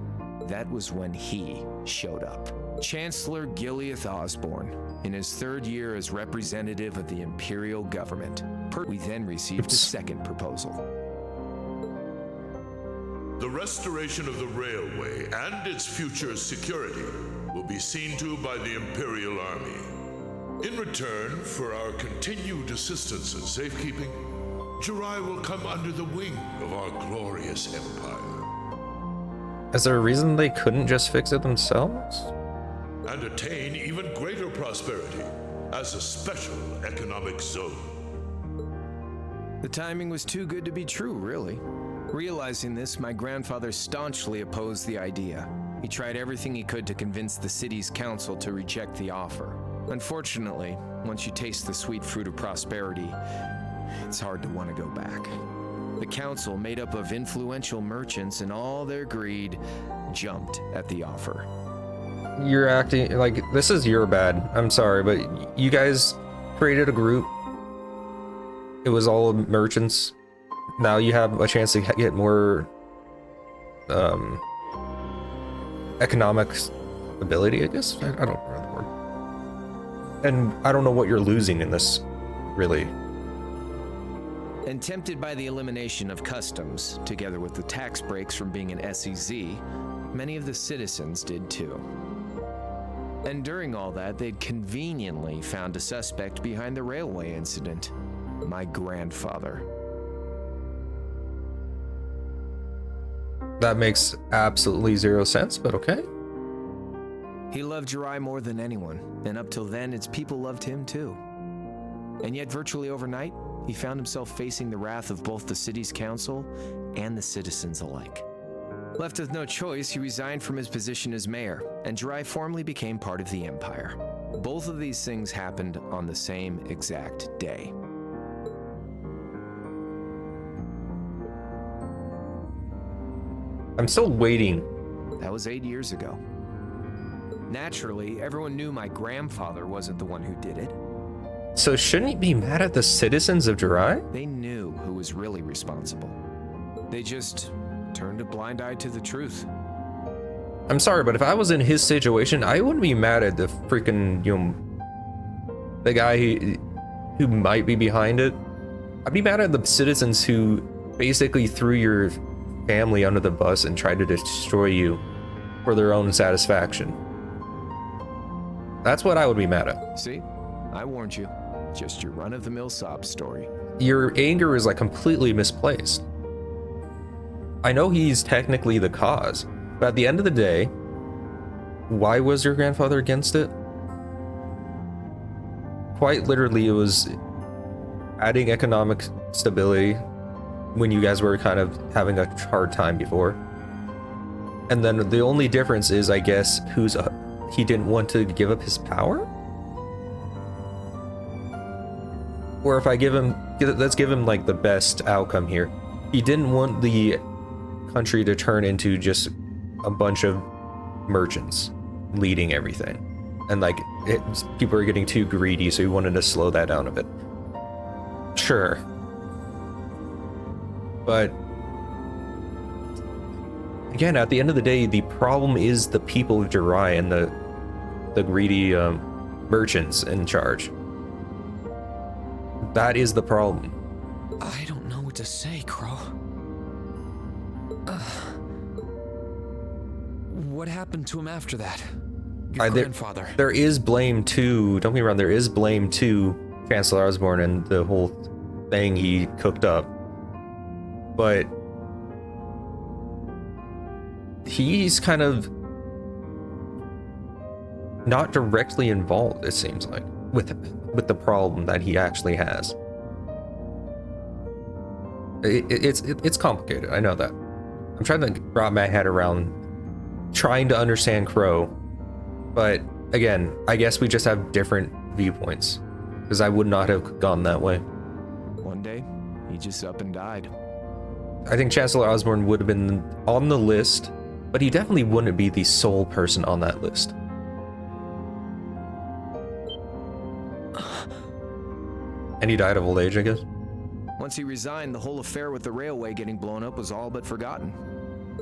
That was when he showed up. Chancellor Gileath Osborne, in his third year as representative of the Imperial government. We then received a second proposal. The restoration of the railway and its future security will be seen to by the Imperial Army. In return for our continued assistance in safekeeping, Jirai will come under the wing of our glorious empire. Is there a reason they couldn't just fix it themselves? And attain even greater prosperity as a special economic zone. The timing was too good to be true, really. Realizing this, my grandfather staunchly opposed the idea. He tried everything he could to convince the city's council to reject the offer. Unfortunately, once you taste the sweet fruit of prosperity, it's hard to want to go back. The council, made up of influential merchants and all their greed, jumped at the offer. You're acting like this is your bad. I'm sorry, but you guys created a group. It was all merchants. Now you have a chance to get more economic ability, I guess. I don't know the word. And I don't know what you're losing in this, really. And tempted by the elimination of customs, together with the tax breaks from being an SEZ, many of the citizens did too. And during all that, they'd conveniently found a suspect behind the railway incident. My grandfather. That makes absolutely zero sense, but okay. He loved Jirai more than anyone, and up till then, its people loved him too. And yet, virtually overnight, he found himself facing the wrath of both the city's council and the citizens alike. Left with no choice, he resigned from his position as mayor, and Jirai formally became part of the empire. Both of these things happened on the same exact day. I'm still waiting. That was 8 years ago. Naturally, everyone knew my grandfather wasn't the one who did it. So shouldn't he be mad at the citizens of Jirai? They knew who was really responsible. They just turned a blind eye to the truth. I'm sorry, but if I was in his situation, I wouldn't be mad at the freaking, the guy who might be behind it. I'd be mad at the citizens who basically threw your family under the bus and tried to destroy you for their own satisfaction. That's what I would be mad at. See? I warned you. Just your run-of-the-mill sob story. Your anger is like completely misplaced. I know he's technically the cause, but at the end of the day, why was your grandfather against it? Quite literally, it was adding economic stability when you guys were kind of having a hard time before. And then the only difference is, I guess, he didn't want to give up his power? Or if I let's give him like the best outcome here. He didn't want the country to turn into just a bunch of merchants leading everything. And like, people are getting too greedy, so he wanted to slow that down a bit. Sure. But again, at the end of the day, the problem is the people of Jirai and the greedy merchants in charge. That is the problem. I don't know what to say, Crow. what happened to him after that? Your grandfather. There is blame too. Don't get me wrong. There is blame to Chancellor Osborn and the whole thing he cooked up, but he's kind of not directly involved. It seems like with the problem that he actually has. It's complicated. I know that. I'm trying to wrap my head around trying to understand Crow, but again, I guess we just have different viewpoints, because I would not have gone that way. One day, he just up and died. I think Chancellor Osborn would have been on the list, but he definitely wouldn't be the sole person on that list. And he died of old age, I guess. Once he resigned, the whole affair with the railway getting blown up was all but forgotten.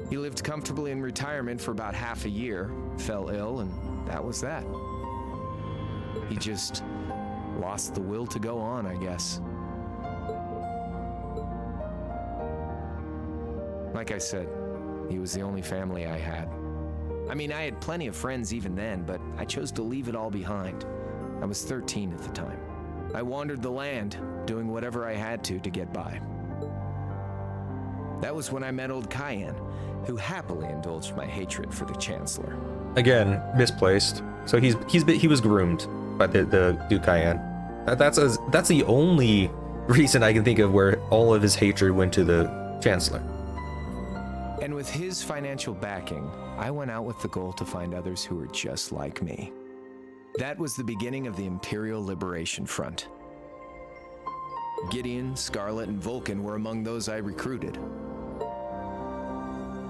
He lived comfortably in retirement for about half a year, fell ill, and that was that. He just lost the will to go on, I guess. Like I said, he was the only family I had. I mean, I had plenty of friends even then, but I chose to leave it all behind. I was 13 at the time. I wandered the land, doing whatever I had to get by. That was when I met old Cayenne, who happily indulged my hatred for the Chancellor. Again, misplaced. So he was groomed by the Duke Cayenne. That's the only reason I can think of where all of his hatred went to the Chancellor. And with his financial backing, I went out with the goal to find others who were just like me. That was the beginning of the Imperial Liberation Front. Gideon, Scarlet, and Vulcan were among those I recruited.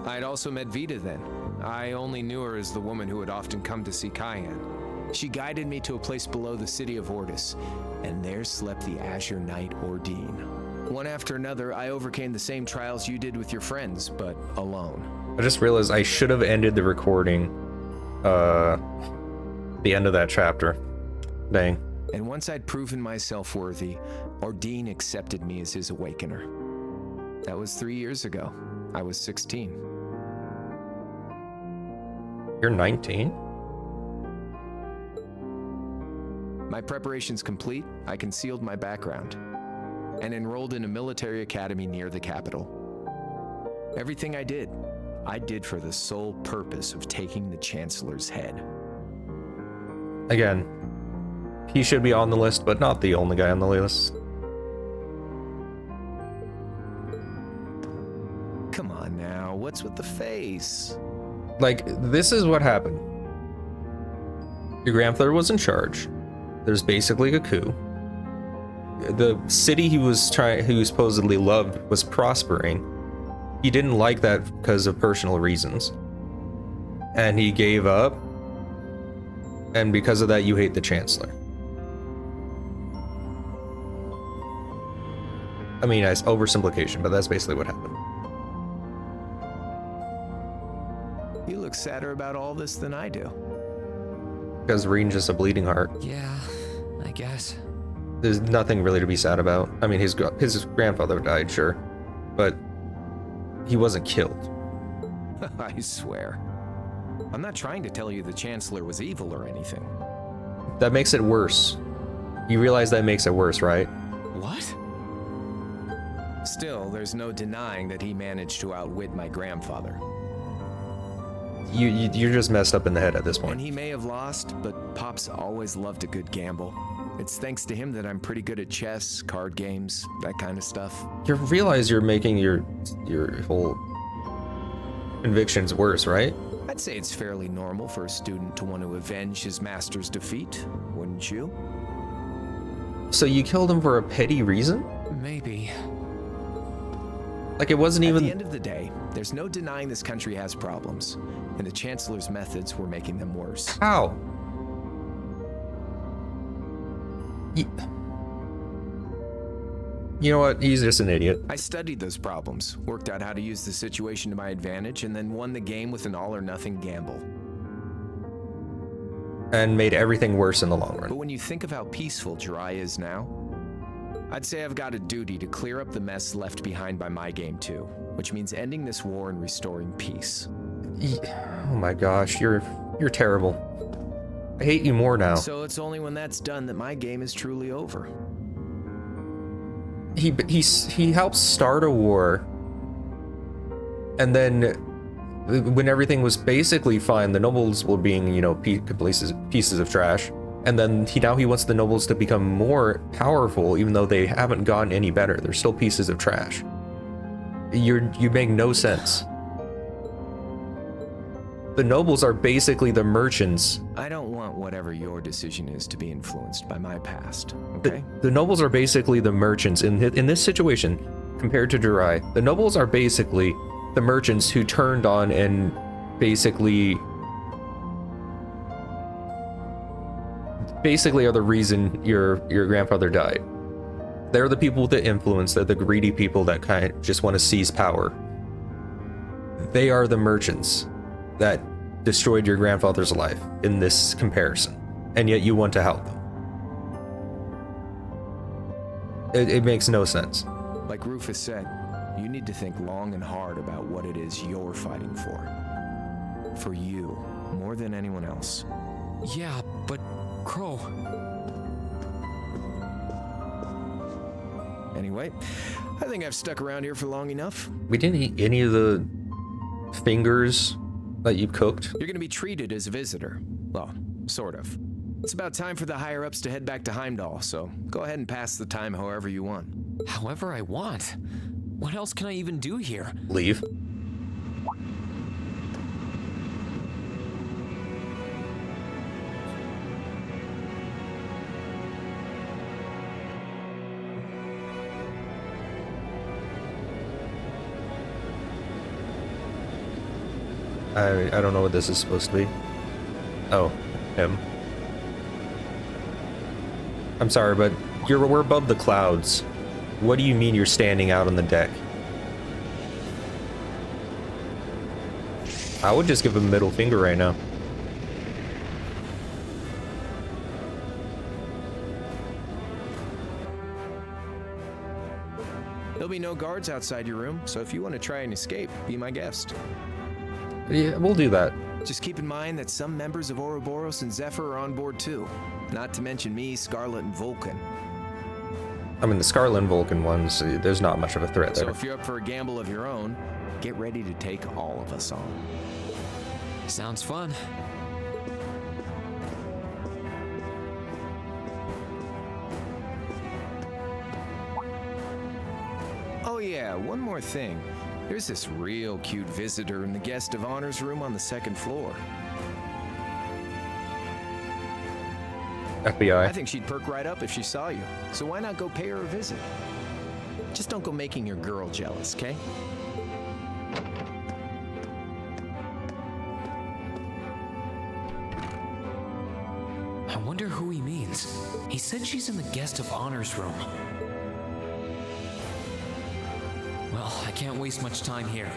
I'd also met Vita then. I only knew her as the woman who would often come to see Cayenne. She guided me to a place below the city of Ortis, and there slept the Azure Knight Ordine. One after another, I overcame the same trials you did with your friends, but alone. I just realized I should have ended the recording the end of that chapter. Dang. And once I'd proven myself worthy, Ordine accepted me as his awakener. That was 3 years ago. I was 16. You're 19? My preparations complete, I concealed my background and enrolled in a military academy near the capital. Everything I did for the sole purpose of taking the Chancellor's head. Again, he should be on the list, but not the only guy on the list. Come on now, what's with the face? Like, this is what happened. Your grandfather was in charge. There's basically a coup. The city who supposedly loved was prospering. He didn't like that because of personal reasons. And he gave up. And because of that, you hate the Chancellor. I mean, it's oversimplification, but that's basically what happened. You look sadder about all this than I do. Because Reen's just a bleeding heart. Yeah, I guess. There's nothing really to be sad about. I mean, his grandfather died, sure, but he wasn't killed. I swear. I'm not trying to tell you the Chancellor was evil or anything. That makes it worse. You realize that makes it worse, right? What? Still, there's no denying that he managed to outwit my grandfather. You're just messed up in the head at this point. And he may have lost, but Pop's always loved a good gamble. It's thanks to him that I'm pretty good at chess, card games, that kind of stuff. You realize you're making your whole convictions worse, right? I'd say it's fairly normal for a student to want to avenge his master's defeat, wouldn't you? So you killed him for a petty reason? Maybe. Like, it wasn't even... At the end of the day, there's no denying this country has problems, and the Chancellor's methods were making them worse. How? You know what? He's just an idiot. I studied those problems, worked out how to use the situation to my advantage, and then won the game with an all-or-nothing gamble. And made everything worse in the long run. But when you think of how peaceful Jirai is now, I'd say I've got a duty to clear up the mess left behind by my game too, which means ending this war and restoring peace. Oh my gosh, you're terrible. I hate you more now. So it's only when that's done that my game is truly over. He helps start a war, and then when everything was basically fine, the nobles were being, you know, pieces of trash, and then now he wants the nobles to become more powerful, even though they haven't gotten any better. They're still pieces of trash. You make no sense. The nobles are basically the merchants. I don't want whatever your decision is to be influenced by my past, okay? The nobles are basically the merchants in this situation compared to Durai. The nobles are basically the merchants who turned on and basically are the reason your grandfather died. They're the people with the influence. They're the greedy people that kind of just want to seize power. They are the merchants that destroyed your grandfather's life in this comparison, and yet you want to help them. It makes no sense. Like Rufus said, you need to think long and hard about what it is you're fighting for. For you, more than anyone else. Yeah, but Crow... Anyway, I think I've stuck around here for long enough. We didn't eat any of the fingers that you cooked. You're gonna be treated as a visitor. Well, sort of. It's about time for the higher-ups to head back to Heimdall, so go ahead and pass the time however you want. However I want? What else can I even do here? Leave. I don't know what this is supposed to be. Oh, him. I'm sorry, but we're above the clouds. What do you mean you're standing out on the deck? I would just give him a middle finger right now. There'll be no guards outside your room, so if you want to try and escape, be my guest. Yeah, we'll do that. Just keep in mind that some members of Ouroboros and Zephyr are on board too. Not to mention me, Scarlet, and Vulcan. I mean, the Scarlet and Vulcan ones, there's not much of a threat there. So if you're up for a gamble of your own, get ready to take all of us on. Sounds fun. Oh yeah, one more thing. There's this real cute visitor in the guest of honors room on the second floor. FBI. I think she'd perk right up if she saw you, so why not go pay her a visit? Just don't go making your girl jealous, okay? I wonder who he means. He said she's in the guest of honors room. Well, I can't waste much time here.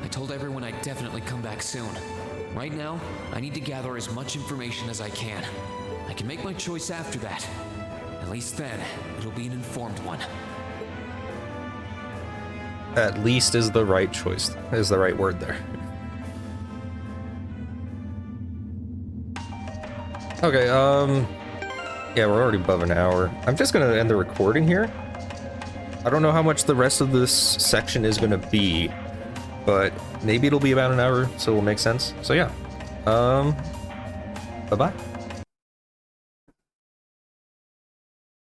I told everyone I'd definitely come back soon. Right now, I need to gather as much information as I can. I can make my choice after that. At least then, it'll be an informed one. At least is the right choice, is the right word there. Okay, yeah, we're already above an hour. I'm just gonna end the recording here. I don't know how much the rest of this section is gonna be, but maybe it'll be about an hour, so it'll make sense. So yeah, bye-bye.